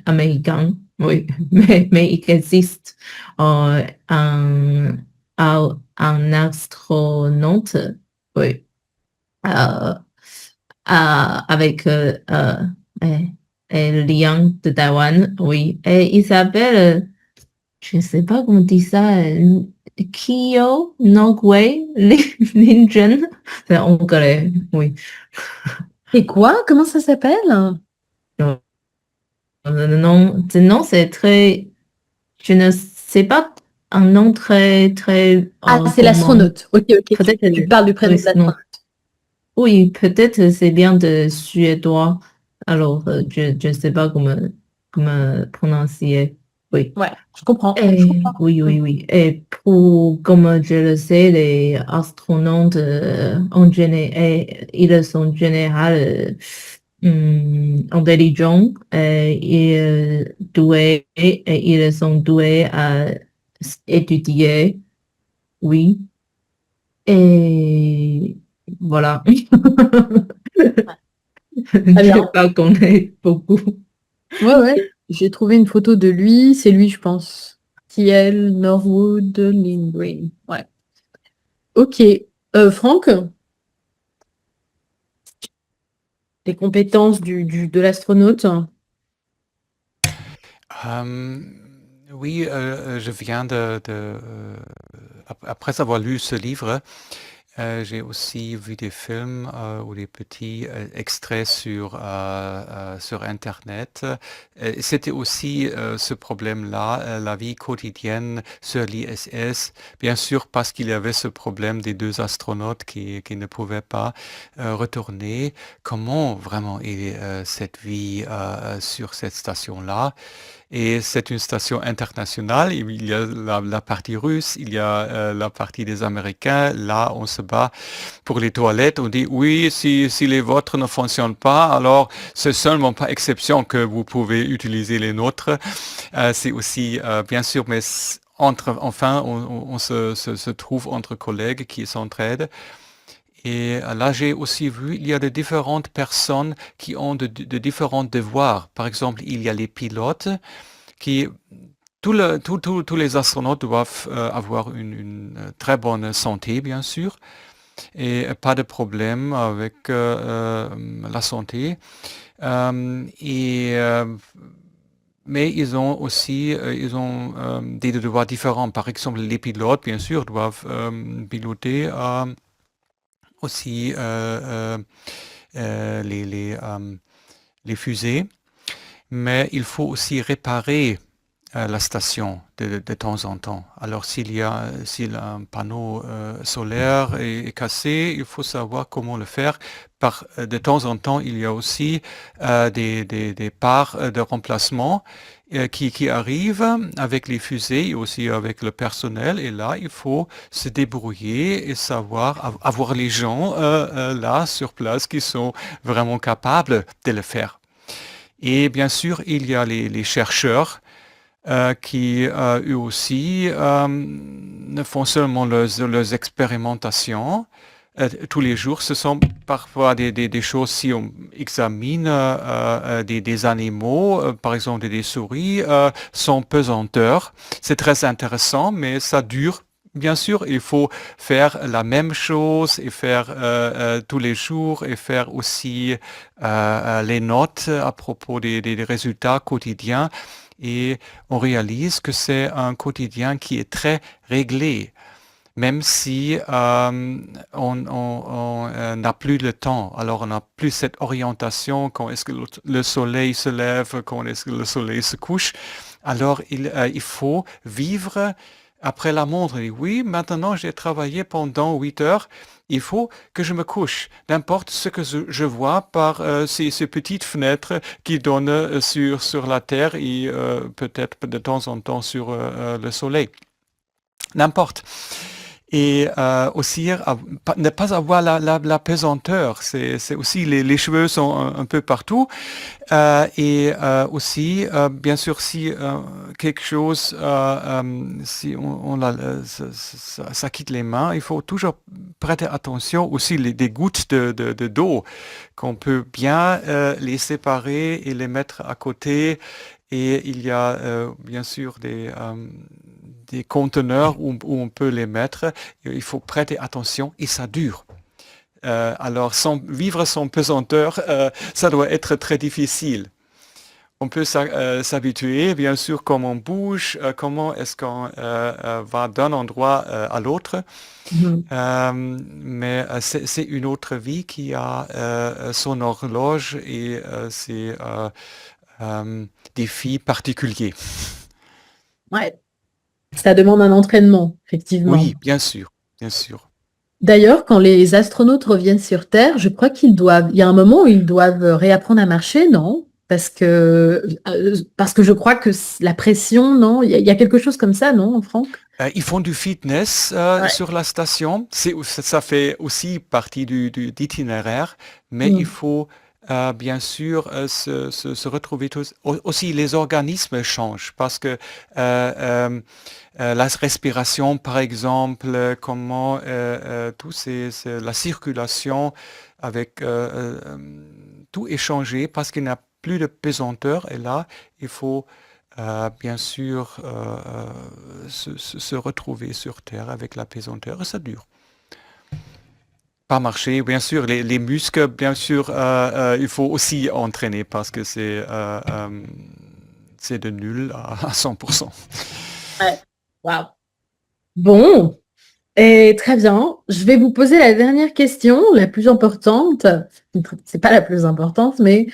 Américain, oui, mais il existe un astronaute, oui, euh, avec le lien de Taïwan, oui, et il s'appelle, je ne sais pas comment on dit ça, Kyo Nogwei Lin, c'est anglais, oui. Et quoi? Comment ça s'appelle? Non, c'est très, je ne sais pas un nom très, très Ah, c'est commun. l'astronaute. Ok. Peut-être, Tu parles du prénom oui, de l'astronaute. oui, peut-être c'est bien de suédois. Alors, je ne sais pas comment prononcer. Oui. Ouais, je comprends. Oui. Et comme je le sais, les astronautes ils sont en général intelligents et doués, et ils sont doués à étudier. Oui. Et voilà. Très Je bien. sais pas qu'on est beaucoup. Ouais. J'ai trouvé une photo de lui. C'est lui, je pense. T.L. Norwood Lindgren. Ouais. Ok. Franck, les compétences de l'astronaute? Oui, je viens après avoir lu ce livre, j'ai aussi vu des films ou des petits extraits sur Internet. C'était aussi ce problème-là, la vie quotidienne sur l'ISS, bien sûr parce qu'il y avait ce problème des deux astronautes qui ne pouvaient pas retourner. Comment vraiment est cette vie sur cette station-là? Et c'est une station internationale. Il y a la partie russe, il y a la partie des Américains. Là, on se bat pour les toilettes. On dit oui, si les vôtres ne fonctionnent pas, alors c'est seulement par exception que vous pouvez utiliser les nôtres. C'est aussi, bien sûr, mais enfin, on se trouve entre collègues qui s'entraident. Et là, j'ai aussi vu, il y a de différentes personnes qui ont de différents devoirs. Par exemple, il y a les pilotes qui, tous les astronautes doivent avoir une très bonne santé, bien sûr, et pas de problème avec la santé. Mais ils ont aussi des devoirs différents. Par exemple, les pilotes, bien sûr, doivent piloter aussi les fusées, mais il faut aussi réparer la station de temps en temps. Alors si un panneau solaire est cassé, il faut savoir comment le faire. De temps en temps, il y a aussi des parts de remplacement qui arrivent avec les fusées et aussi avec le personnel. Et là, il faut se débrouiller et savoir avoir les gens là sur place qui sont vraiment capables de le faire. Et bien sûr, il y a les chercheurs qui eux aussi ne font seulement leurs expérimentations tous les jours. Ce sont parfois des choses, si on examine des animaux, par exemple des souris, sans pesanteur. C'est très intéressant, mais ça dure. Bien sûr, il faut faire la même chose et faire tous les jours et faire aussi les notes à propos des résultats quotidiens. Et on réalise que c'est un quotidien qui est très réglé, même si on n'a plus le temps. Alors on n'a plus cette orientation, quand est-ce que le soleil se lève, quand est-ce que le soleil se couche. Alors il faut vivre après la montre. Et oui, maintenant j'ai travaillé pendant 8 heures. Il faut que je me couche, n'importe ce que je vois par ces petites fenêtres qui donnent sur la Terre et peut-être de temps en temps sur le Soleil. N'importe. Et aussi ne pas avoir la pesanteur. C'est aussi les cheveux sont un peu partout. Et aussi, bien sûr, si quelque chose, si ça quitte les mains, il faut toujours prêter attention aussi des gouttes d'eau qu'on peut bien les séparer et les mettre à côté. Et il y a bien sûr des conteneurs où on peut les mettre. Il faut prêter attention et ça dure. Alors, vivre sans pesanteur, ça doit être très difficile. On peut s'habituer, bien sûr, comment on bouge, comment est-ce qu'on va d'un endroit à l'autre. Mais c'est une autre vie qui a son horloge et ses défis particuliers. Ouais, ça demande un entraînement, effectivement. Oui, bien sûr, bien sûr. D'ailleurs, quand les astronautes reviennent sur Terre, je crois il y a un moment où ils doivent réapprendre à marcher, non? Parce que je crois que la pression, non? Il y a quelque chose comme ça, non, Franck? Ils font du fitness sur la station. Ça fait aussi partie d'itinéraire, mais il faut bien sûr se retrouver tous. Aussi, les organismes changent parce que la respiration, par exemple, comment la circulation avec tout est changé parce qu'il n'y a plus de pesanteur et là, il faut bien sûr se retrouver sur Terre avec la pesanteur et ça dure. pas marcher. Bien sûr, les muscles, bien sûr, il faut aussi entraîner parce que c'est de nul à 100%. Ouais. Waouh. Bon, et très bien. Je vais vous poser la dernière question, la plus importante. C'est pas la plus importante, mais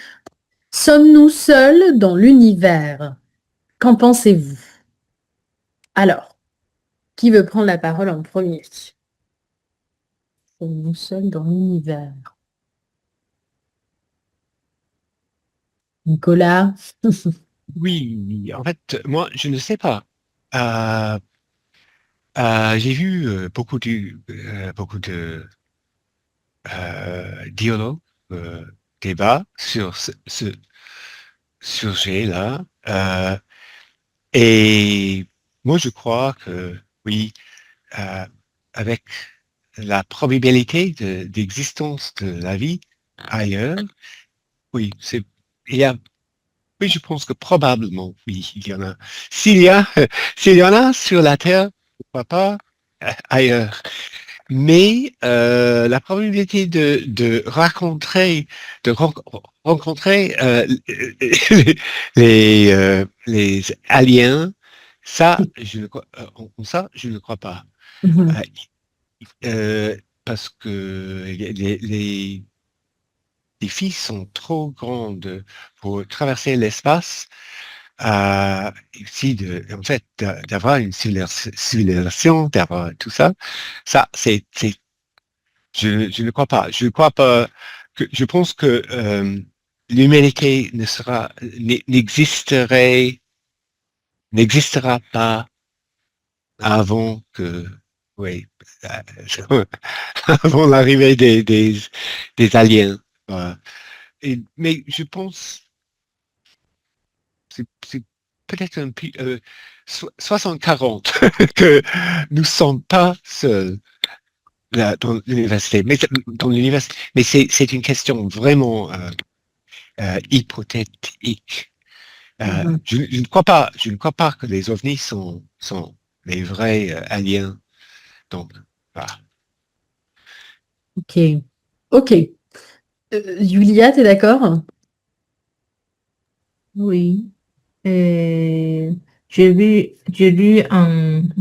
sommes-nous seuls dans l'univers? Qu'en pensez-vous? Alors, qui veut prendre la parole en premier? Sommes-nous seuls dans l'univers? Nicolas? Oui, en fait, moi, je ne sais pas. Euh, j'ai vu beaucoup de dialogues, débats sur ce sujet-là. Et moi, je crois que oui, euh, avec la probabilité d'existence de la vie ailleurs, oui, il y a, oui, je pense que probablement, oui, il y en a. S'il y a, s'il y en a sur la Terre, pourquoi pas ailleurs. Mais la probabilité de rencontrer les aliens, ça, je ne crois pas. Mhm. Euh, Parce que les défis sont trop grands pour traverser l'espace. Ici, en fait, d'avoir une civilisation, d'avoir tout ça, je ne crois pas. Je crois pas je pense que l'humanité n'existera pas avant que, oui, avant l'arrivée des aliens. Voilà. Mais je pense, c'est peut-être 60-40 que nous ne sommes pas seuls là, dans l'université. Mais c'est une question vraiment hypothétique. Mhm. Je ne crois pas que les ovnis sont les vrais aliens. Donc, voilà. Ok. Ok. Julia, t'es d'accord? Oui. Et j'ai lu une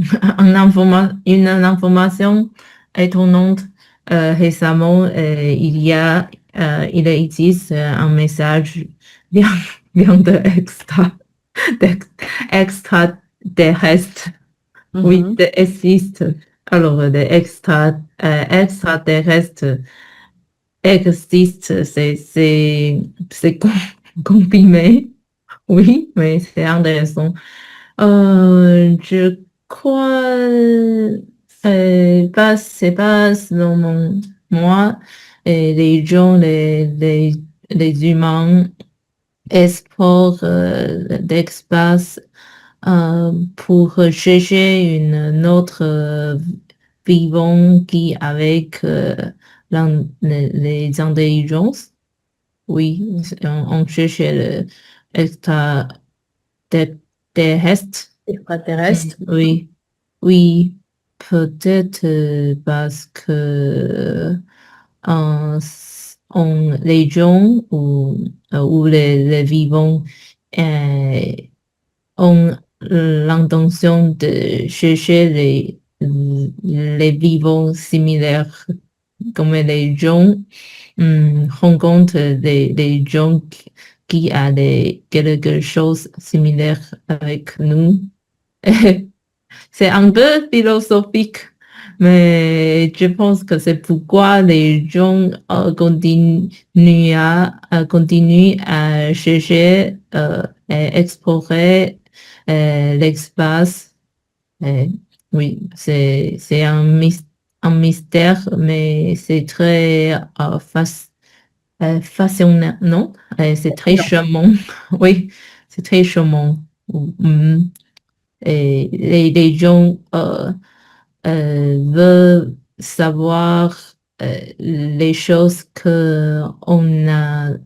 information étonnante récemment. Il existe un message bien, bien extraterrestre. Oui, Mhm. existe. Alors, extraterrestres existent, confirmé. Oui, mais c'est intéressant. Je crois, c'est pas selon moi, les humains explorent l'espace pour chercher une autre vivant qui avec les intelligences. Oui, on cherche le extraterrestre. Extraterrestre. Oui, oui, peut-être parce que les gens ou les vivants euh, ont l'intention de chercher les vivants similaires comme les gens rencontrent des gens qui a quelque chose similaire avec nous. C'est un peu philosophique, mais je pense que c'est pourquoi les gens continuent à chercher et explorer l'espace. Euh, oui, c'est un mystère, mais c'est très fascinant, non? C'est très Non. charmant. Oui, c'est très charmant. Mm. Et les gens veulent savoir les choses que on ne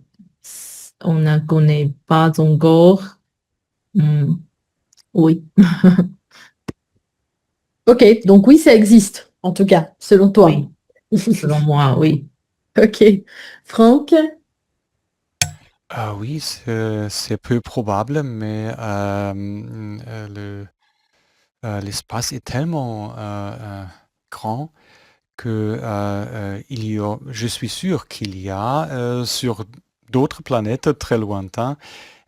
connaît pas encore. Mm, oui, Ok, donc oui, ça existe, en tout cas, selon toi. oui, selon moi, oui. Ok. Franck? Ah oui, c'est peu probable, mais l'espace est tellement grand que je suis sûr qu'il y a sur d'autres planètes très lointaines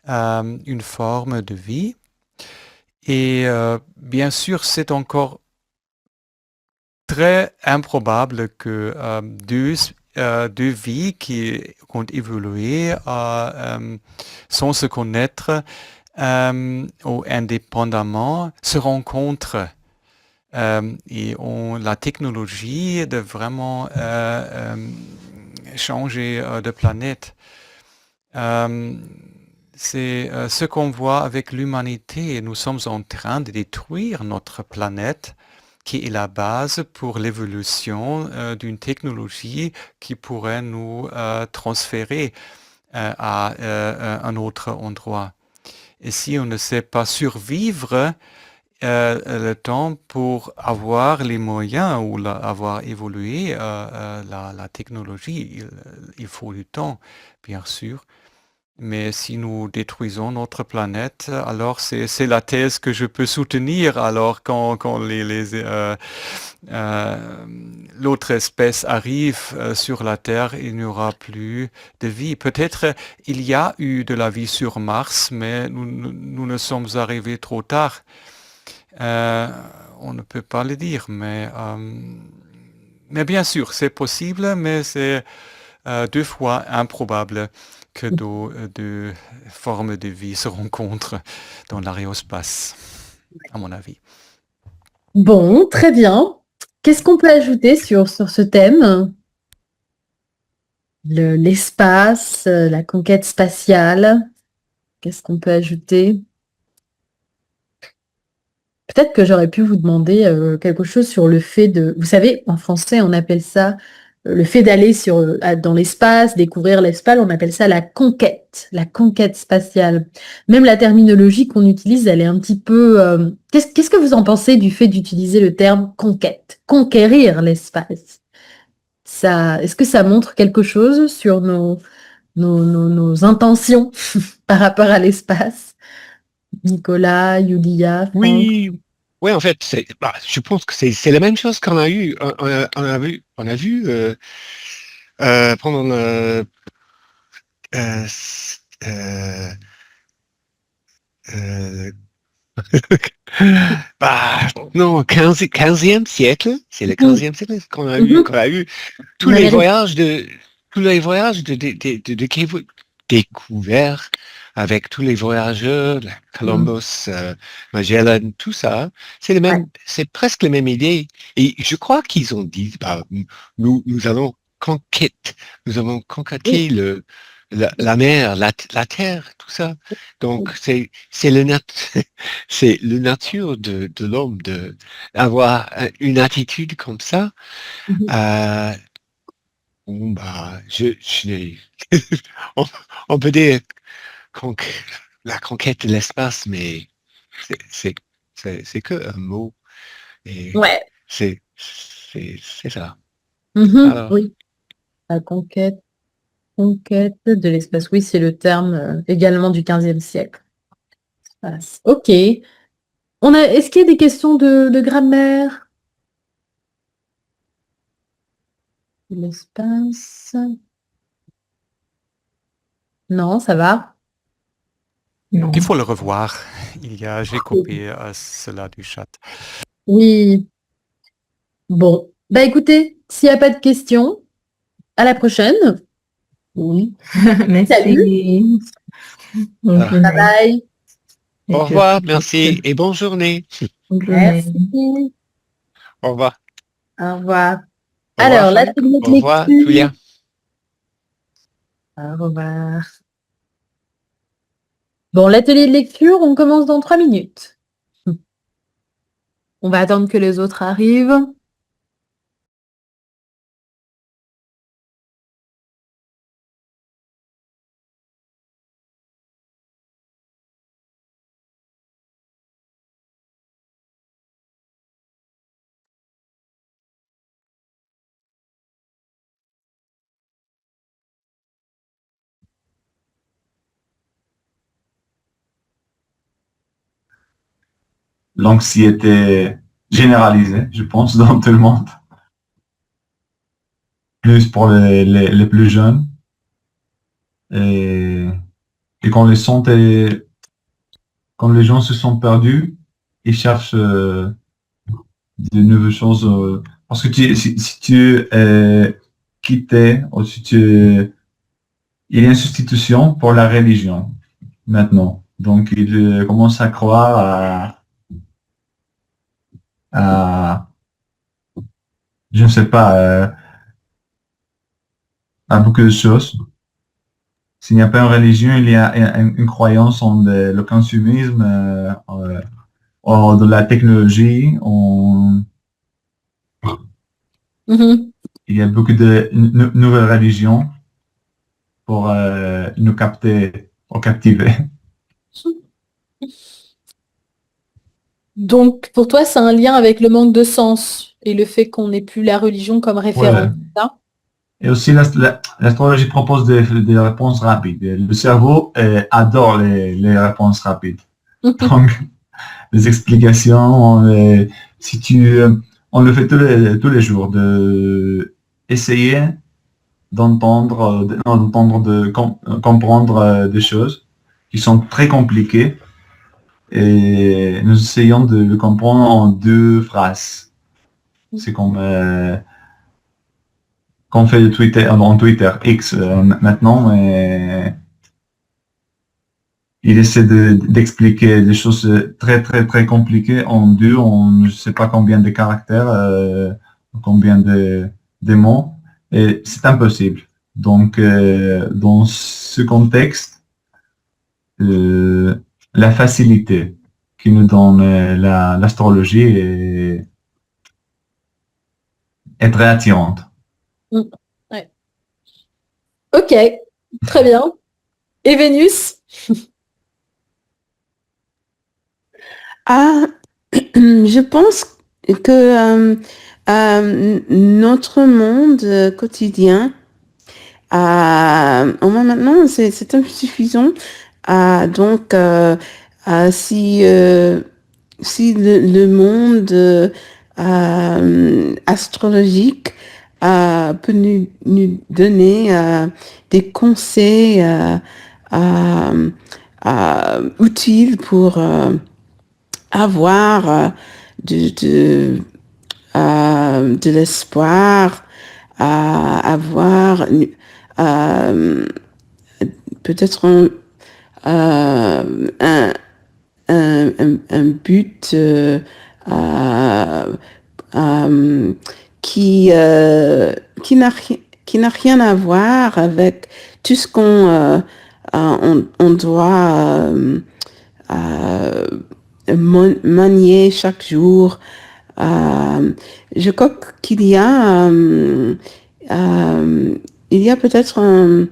une forme de vie. Et bien sûr, c'est encore très improbable que deux vies qui ont évolué sans se connaître ou indépendamment se rencontrent. Et ont la technologie de vraiment changer de planète. Euh, c'est ce qu'on voit avec l'humanité. Nous sommes en train de détruire notre planète qui est la base pour l'évolution d'une technologie qui pourrait nous transférer à un autre endroit. Et si on ne sait pas survivre le temps pour avoir les moyens ou avoir évolué la technologie, il faut du temps, bien sûr. Mais si nous détruisons notre planète, alors c'est la thèse que je peux soutenir. Alors quand l'autre espèce arrive sur la Terre, il n'y aura plus de vie. Peut-être il y a eu de la vie sur Mars, mais nous ne sommes arrivés trop tard. Euh, on ne peut pas le dire, mais bien sûr, c'est possible, mais c'est deux fois improbable que deux formes de vie se rencontrent dans l'aérospace, à mon avis. Bon, très bien. Qu'est-ce qu'on peut ajouter sur ce thème? L'espace, la conquête spatiale. Qu'est-ce qu'on peut ajouter? Peut-être que j'aurais pu vous demander quelque chose sur le fait de... Vous savez, en français, on appelle ça le fait d'aller dans l'espace, découvrir l'espace, on appelle ça la conquête spatiale. Même la terminologie qu'on utilise, elle est un petit peu... Qu'est-ce que vous en pensez du fait d'utiliser le terme conquête? Conquérir l'espace. Est-ce que ça montre quelque chose sur nos intentions par rapport à l'espace? Nicolas, Yulia, Franck. Oui, ouais, en fait, je pense que c'est la même chose qu'on a eu, on a vu pendant euh, euh, euh, bah, non, 15e siècle, c'est le Mhm, 15e siècle mhm. qu'on a eu tous En les Amérique. voyages de découverts avec tous les voyageurs, Mm. Columbus, Magellan, tout ça. C'est le Ouais. même, c'est presque la même idée. Et je crois qu'ils ont dit, bah, nous allons nous avons Oui. conquêté la mer, la terre, tout ça. Donc c'est c'est le nature de l'homme de d'avoir une attitude comme ça. Mhm. Euh, bon, bah, je n'ai- on, on peut dire con- la conquête de l'espace, mais c'est c'est- c'est que un mot et Ouais. c'est ça. Mhm. Alors, Oui. La conquête de l'espace. Oui, c'est le terme également du 15e siècle. Ok. Est-ce qu'il y a des questions de grammaire? De l'espace? Non, ça va? Non. Il faut le revoir. J'ai copié cela du chat. Oui. Bon. Bah écoutez, s'il n'y a pas de questions, à la prochaine. Oui. Salut. Merci. Bonne ah, Bye journée. bye. Et au je revoir, merci et bonne journée. bonne journée. Merci. Au revoir. Au revoir. Au revoir, Alors, Franck. l'atelier de Au revoir, lecture. Julia. Au revoir. Bon, l'atelier de lecture, on commence dans 3 minutes. On va attendre que les autres arrivent. l'anxiété généralisée, je pense, dans tout le monde. Plus pour les plus jeunes. Et quand quand les gens se sont perdus, ils cherchent de nouvelles choses. Parce que si tu es quitté, ou si il y a une substitution pour la religion maintenant. Donc, ils commencent à croire je ne sais pas, à beaucoup de choses. S'il n'y a pas une religion, il y a une croyance en le consumisme, en de la technologie. Il y a beaucoup de nouvelles religions pour nous capter ou captiver. Donc, pour toi, c'est un lien avec le manque de sens et le fait qu'on n'ait plus la religion comme référent. Ouais. C'est ça. Et aussi, l'astrologie propose des réponses rapides. Le cerveau adore les réponses rapides. Donc, les explications, on le fait tous les jours, essayer comprendre des choses qui sont très compliquées et nous essayons de le comprendre en 2 phrases. C'est comme qu'on fait en Twitter X maintenant, mais il essaie d'expliquer des choses très très très compliquées en 2, on ne sait pas combien de caractères, combien de mots, et c'est impossible. Donc, dans ce contexte, la facilité qui nous donne l'astrologie est très attirante. Ouais. Ok, très bien. Et Vénus? Je pense que notre monde quotidien, au moins maintenant, c'est insuffisant. Donc, si le monde astrologique peut nous donner des conseils utiles pour avoir de l'espoir, avoir peut-être un but qui n'a rien à voir avec tout ce qu'on on doit manier chaque jour. Je crois qu'il y a peut-être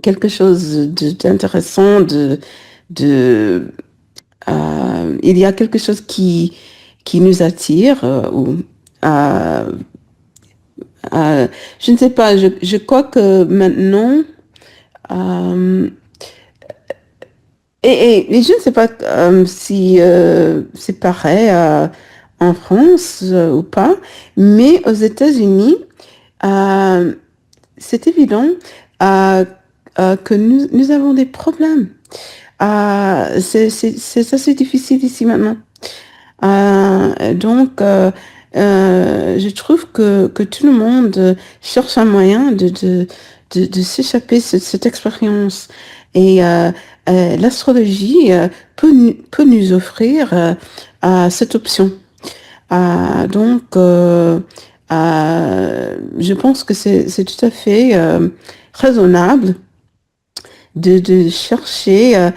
quelque chose d'intéressant il y a quelque chose qui nous attire je ne sais pas, je crois que maintenant et je ne sais pas si c'est pareil en France ou pas, mais aux États-Unis, c'est évident que nous avons des problèmes. C'est assez difficile ici maintenant. Donc, je trouve que tout le monde cherche un moyen de s'échapper de cette expérience. Et l'astrologie peut nous offrir cette option. Donc, je pense que c'est tout à fait raisonnable de chercher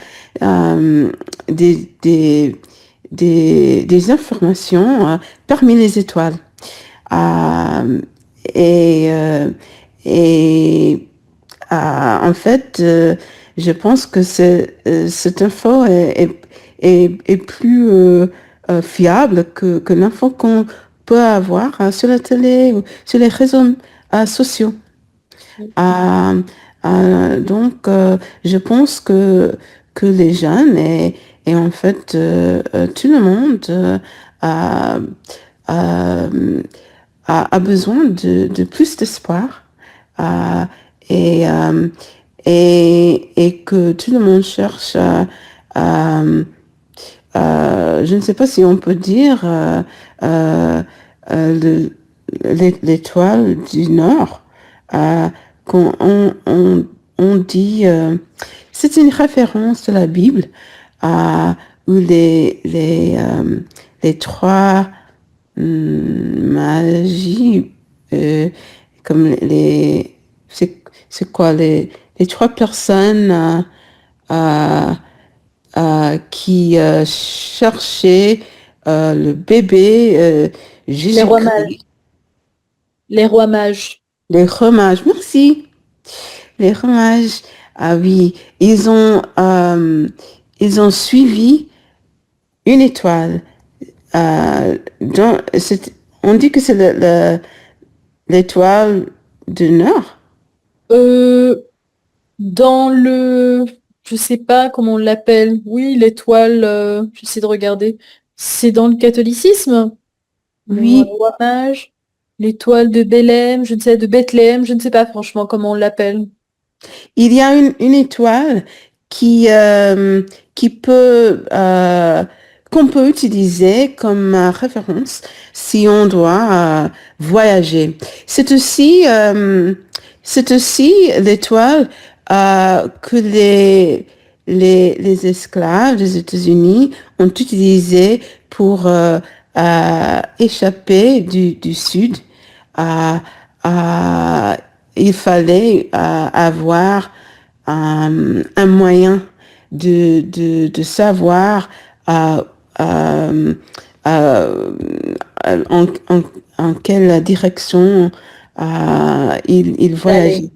des informations parmi les étoiles. En fait, je pense que cette info est plus fiable que l'info qu'on peut avoir sur la télé ou sur les réseaux sociaux. Donc, je pense que les jeunes et et en fait, tout le monde a, a, a besoin de plus d'espoir et, et que tout le monde cherche à, je ne sais pas si on peut dire l'étoile du Nord, qu'on on dit, c'est une référence de la Bible où les trois magies, comme c'est quoi les trois personnes qui cherchaient le bébé Les rois mages. Jésus-Christ. Les rois mages. Les rois mages, merci. Les rois mages, ah oui, ils ont suivi une étoile. On dit que c'est l'étoile du Nord. Dans le... Je sais pas comment on l'appelle. Oui, l'étoile, j'essaie de regarder. C'est dans le catholicisme? Oui. Le roi mage, l'étoile de Bethléem, je ne sais pas franchement comment on l'appelle. Il y a une étoile qui peut qu'on peut utiliser comme référence si on doit voyager. C'est aussi l'étoile que les esclaves des États-Unis ont utilisé pour échapper du Sud. Il fallait avoir un moyen de savoir en quelle direction il voyageait.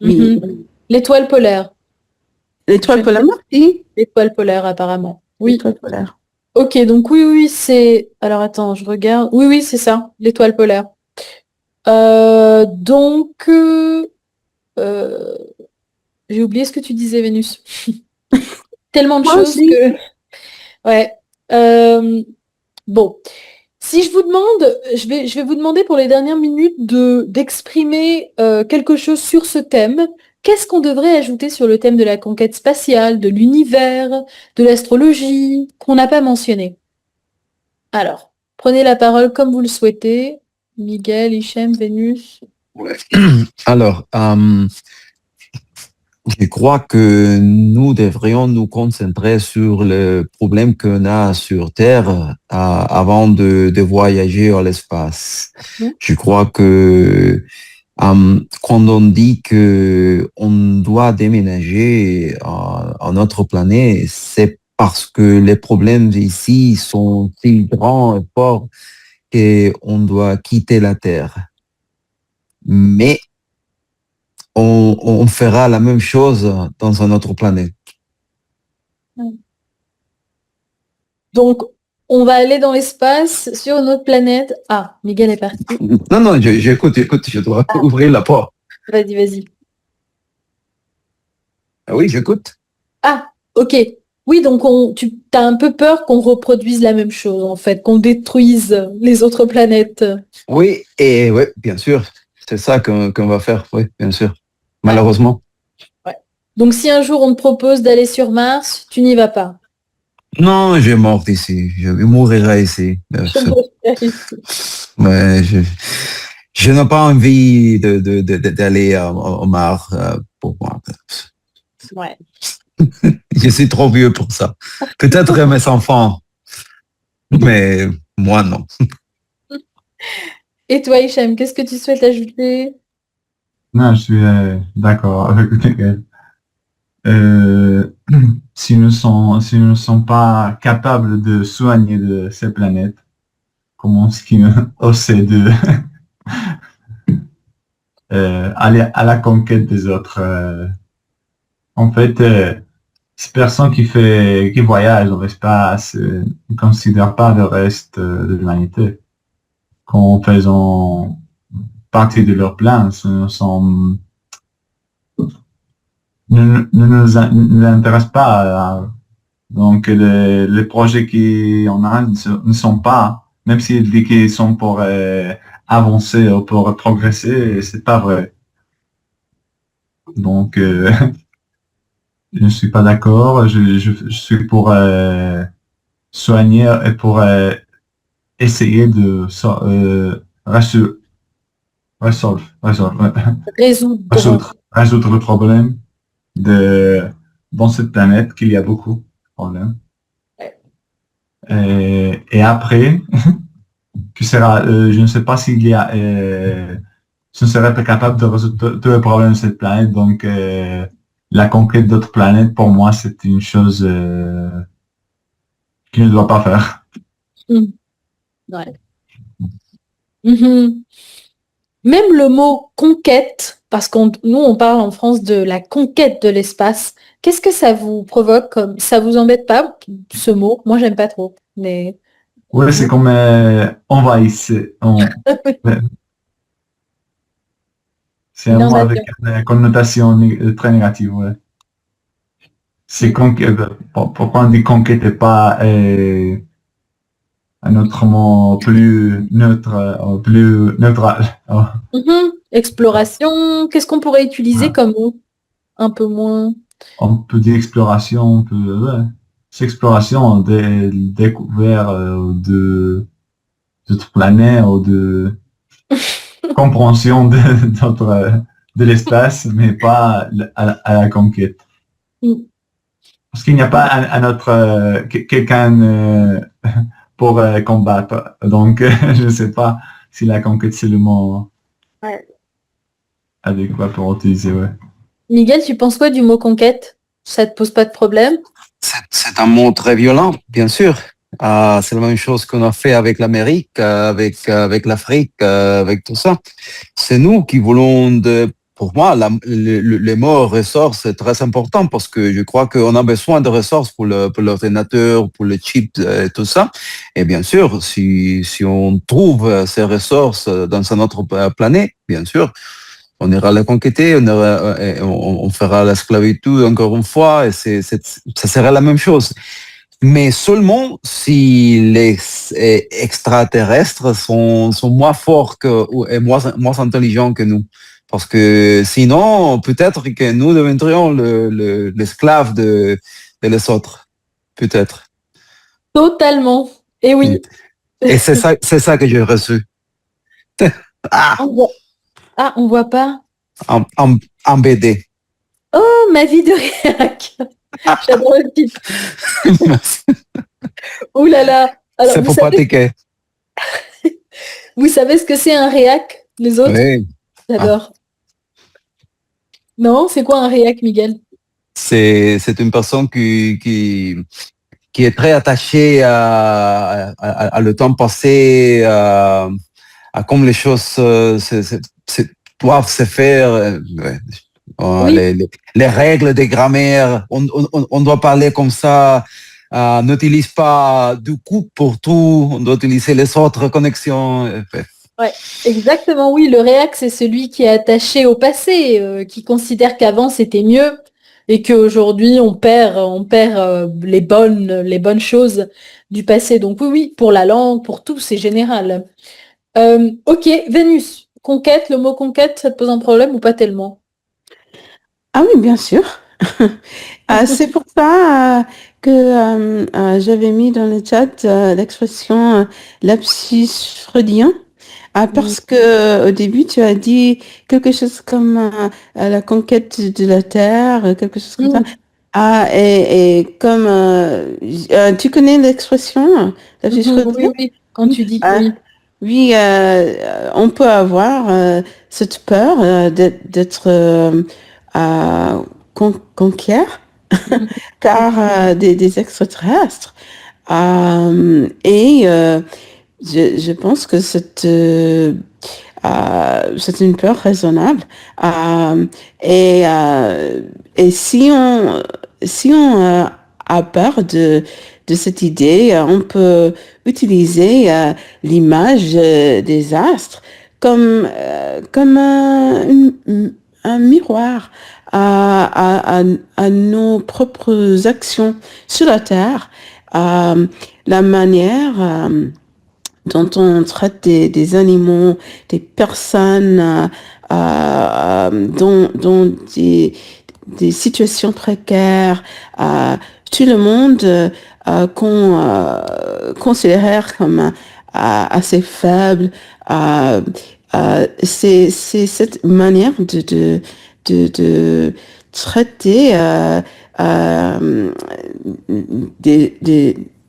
Oui. L'étoile polaire. L'étoile polaire, merci. L'étoile polaire, apparemment. Oui. L'étoile polaire. Ok, donc oui, c'est... Alors attends, je regarde. Oui, c'est ça, l'étoile polaire. Donc, j'ai oublié ce que tu disais, Vénus. Tellement de Moi choses aussi. que... Ouais. Bon. Si je vous demande, je vais vous demander pour les dernières minutes d'exprimer quelque chose sur ce thème. Qu'est-ce qu'on devrait ajouter sur le thème de la conquête spatiale, de l'univers, de l'astrologie, qu'on n'a pas mentionné? Alors, prenez la parole comme vous le souhaitez. Miguel, Hichem, Vénus. Ouais. Alors, je crois que nous devrions nous concentrer sur le problème qu'on a sur Terre avant de voyager à l'espace. Je crois que quand on dit que on doit déménager à notre planète, c'est parce que les problèmes ici sont si grands et forts qu'on doit quitter la Terre. Mais on fera la même chose dans une autre planète. Donc, on va aller dans l'espace sur une autre planète. Ah, Miguel est parti. Non, j'écoute, je dois ouvrir la porte. Vas-y. Ah oui, j'écoute. Ah, ok. Oui, donc tu as un peu peur qu'on reproduise la même chose, en fait, qu'on détruise les autres planètes. Oui, et oui, bien sûr. C'est ça qu'on va faire, oui, bien sûr. Malheureusement. Ouais. Donc, si un jour on te propose d'aller sur Mars, tu n'y vas pas. Non, je vais mourir ici. Je mourirai ici. Ouais, je n'ai pas envie d'aller au Mars pour moi. Ouais. Je suis trop vieux pour ça. Peut-être mes enfants, mais moi non. Et toi, Hichem, qu'est-ce que tu souhaites ajouter? Non, je suis d'accord avec Miguel. Si nous ne sommes pas capables de soigner de ces planètes, comment est-ce qu'ils osaient de aller à la conquête des autres? En fait, ces personnes qui voyagent dans l'espace ne considèrent pas le reste de l'humanité. Qu'en faisant partie de leur plan, ne nous intéresse pas Donc, les projets qu'on a ne sont pas, même s'ils disent qu'ils sont pour avancer ou pour progresser, c'est pas vrai. Donc, je ne suis pas d'accord. Je suis pour soigner et pour essayer de Résoudre. résoudre le problème dans cette planète, qu'il y a beaucoup de problèmes. Ouais. Et après, je ne sais pas s'il y a, je ne serais pas capable de résoudre tous les problèmes de cette planète. Donc, la conquête d'autres planètes, pour moi, c'est une chose qu'il ne doit pas faire. Ouais. Mhm. Même le mot conquête, parce qu'on nous on parle en France de la conquête de l'espace. Qu'est-ce que ça vous provoque comme ça vous embête pas ce mot? Moi j'aime pas trop, mais Oui, c'est vous? comme envahisseur. C'est un mot avec L'invasion. une connotation très négative. Ouais. C'est pourquoi on dit conquête et pas un autre mot plus neutre, plus neutral. Oh. Exploration. Qu'est-ce qu'on pourrait utiliser comme mot? Un peu moins. On peut dire exploration, on peut, ouais. C'est exploration, découvert d'autres planètes ou de compréhension de l'espace, mais pas à la conquête. Mm. Parce qu'il n'y a pas un autre quelqu'un pour combattre. Donc, je ne sais pas si la conquête, c'est le mot Ouais. adéquat pour utiliser. Ouais. Miguel, tu penses quoi du mot conquête? Ça te pose pas de problème? C'est un mot très violent, bien sûr. C'est la même chose qu'on a fait avec l'Amérique, avec l'Afrique, avec tout ça. C'est nous qui voulons pour moi, les mots ressources, c'est très important parce que je crois qu'on a besoin de ressources pour l'ordinateur, pour le chip et tout ça. Et bien sûr, si on trouve ces ressources dans une autre planète, bien sûr, on ira la conquêter, on fera l'esclavitude encore une fois, et ça sera la même chose. Mais seulement si les extraterrestres sont moins forts et moins intelligents que nous. Parce que sinon, peut-être que nous deviendrions l'esclave de les autres. Peut-être. Totalement. Et oui. Et c'est ça que j'ai reçu. Ah, On voit pas. en BD. Oh, ma vie de réac. J'adore le titre. Ouh là là. Alors, C'est pour pratiquer. vous savez ce que c'est un réac, les autres? Oui. J'adore. Non, c'est quoi un réac, Miguel? C'est une personne qui est très attachée à le temps passé, à comme les choses doivent se faire. Ouais. Oui. Les règles de grammaire, on doit parler comme ça, n'utilise pas du coup pour tout, on doit utiliser les autres connexions. Ouais, exactement, oui. Le réac, c'est celui qui est attaché au passé, qui considère qu'avant c'était mieux et qu'aujourd'hui on perd les bonnes choses du passé. Donc oui, oui, pour la langue, pour tout, c'est général. Ok, Vénus, conquête, le mot conquête, ça te pose un problème ou pas tellement? Ah oui, bien sûr. C'est pour ça que j'avais mis dans le chat l'expression lapsus freudien. Parce que au début, tu as dit quelque chose comme la conquête de la Terre, quelque chose comme ça. Et comme tu connais l'expression lapsus Oui, freudien? oui, quand tu dis Ah, oui. oui, on peut avoir cette peur d'être conquiert car des extraterrestres. Et je pense que c'est une peur raisonnable. Et, et si on a peur de cette idée, on peut utiliser l'image des astres comme un miroir à nos propres actions sur la Terre, la manière dont on traite des animaux, des personnes dans des situations précaires, tout le monde qu'on considère comme assez faible. C'est cette manière de traiter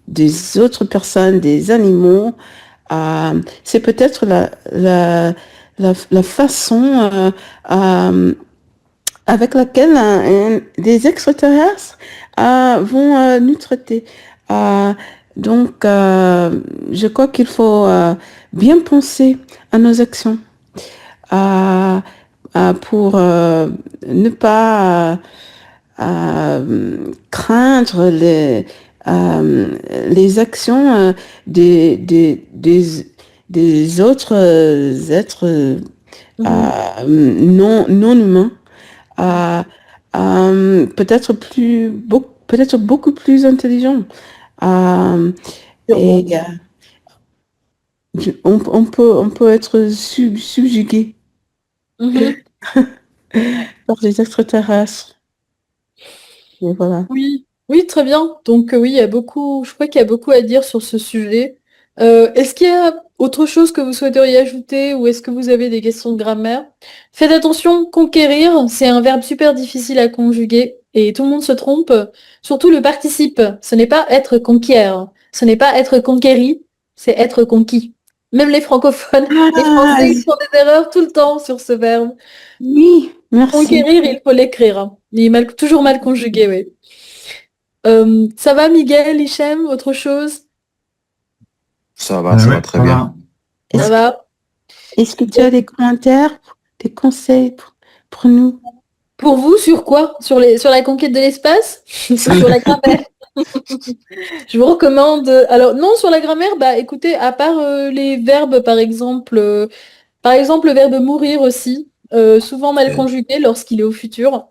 des autres personnes, des animaux. C'est peut-être la façon avec laquelle des extraterrestres vont nous traiter. Donc, je crois qu'il faut bien penser à nos actions pour ne pas craindre les actions des autres êtres non humains. Peut-être beaucoup plus intelligents. Et on peut être subjugué par les extraterrestres. Et voilà. Oui, très bien. Donc oui, je crois qu'il y a beaucoup à dire sur ce sujet. Est-ce qu'il y a autre chose que vous souhaiteriez ajouter ou est-ce que vous avez des questions de grammaire? Faites attention, conquérir, c'est un verbe super difficile à conjuguer et tout le monde se trompe. Surtout le participe. Ce n'est pas être conquiert. Ce n'est pas être conquéri, c'est être conquis. Même les francophones, les Français, ils font des erreurs tout le temps sur ce verbe. Oui, merci. Conquérir, il faut l'écrire, hein. Il est toujours mal conjugué, oui. Ça va, Miguel, Hichem, autre chose? Ça va très bien. Ça va. Est-ce que tu as des commentaires, des conseils pour nous? Pour vous, sur quoi? Sur la conquête de l'espace? Sur la grammaire? Je vous recommande. Alors, non, sur la grammaire, bah écoutez, à part les verbes, par exemple, le verbe mourir aussi, souvent mal conjugué lorsqu'il est au futur.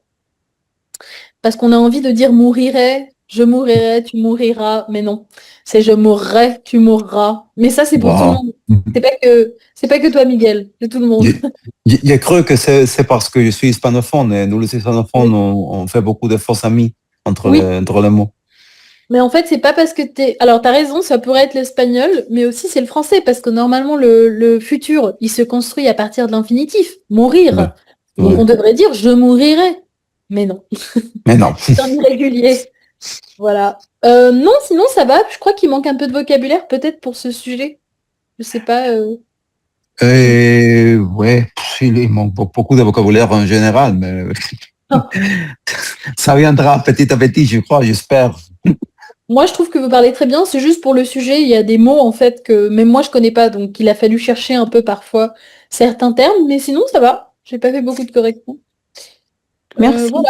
Parce qu'on a envie de dire mourirai, je mourirai, tu mouriras, mais non. C'est je mourrai, tu mourras. Mais ça, c'est pour tout le monde. C'est pas que toi, Miguel, c'est tout le monde. J'ai cru que c'est parce que je suis hispanophone et nous, les hispanophones, on fait beaucoup de fausses amies entre les mots. Mais en fait, c'est pas parce que Alors, t'as raison, ça pourrait être l'espagnol, mais aussi c'est le français, parce que normalement, le futur, il se construit à partir de l'infinitif. Mourir. Donc, on devrait dire je mourirai. Mais non. Mais non. C'est un irrégulier. Voilà. Non, sinon, ça va. Je crois qu'il manque un peu de vocabulaire, peut-être, pour ce sujet. Je sais pas. Ouais, il manque beaucoup de vocabulaire en général, mais ça viendra petit à petit, je crois, j'espère. Moi, je trouve que vous parlez très bien. C'est juste pour le sujet, il y a des mots, en fait, que même moi, je connais pas. Donc, il a fallu chercher un peu, parfois, certains termes. Mais sinon, ça va. J'ai pas fait beaucoup de corrections. Merci. Voilà.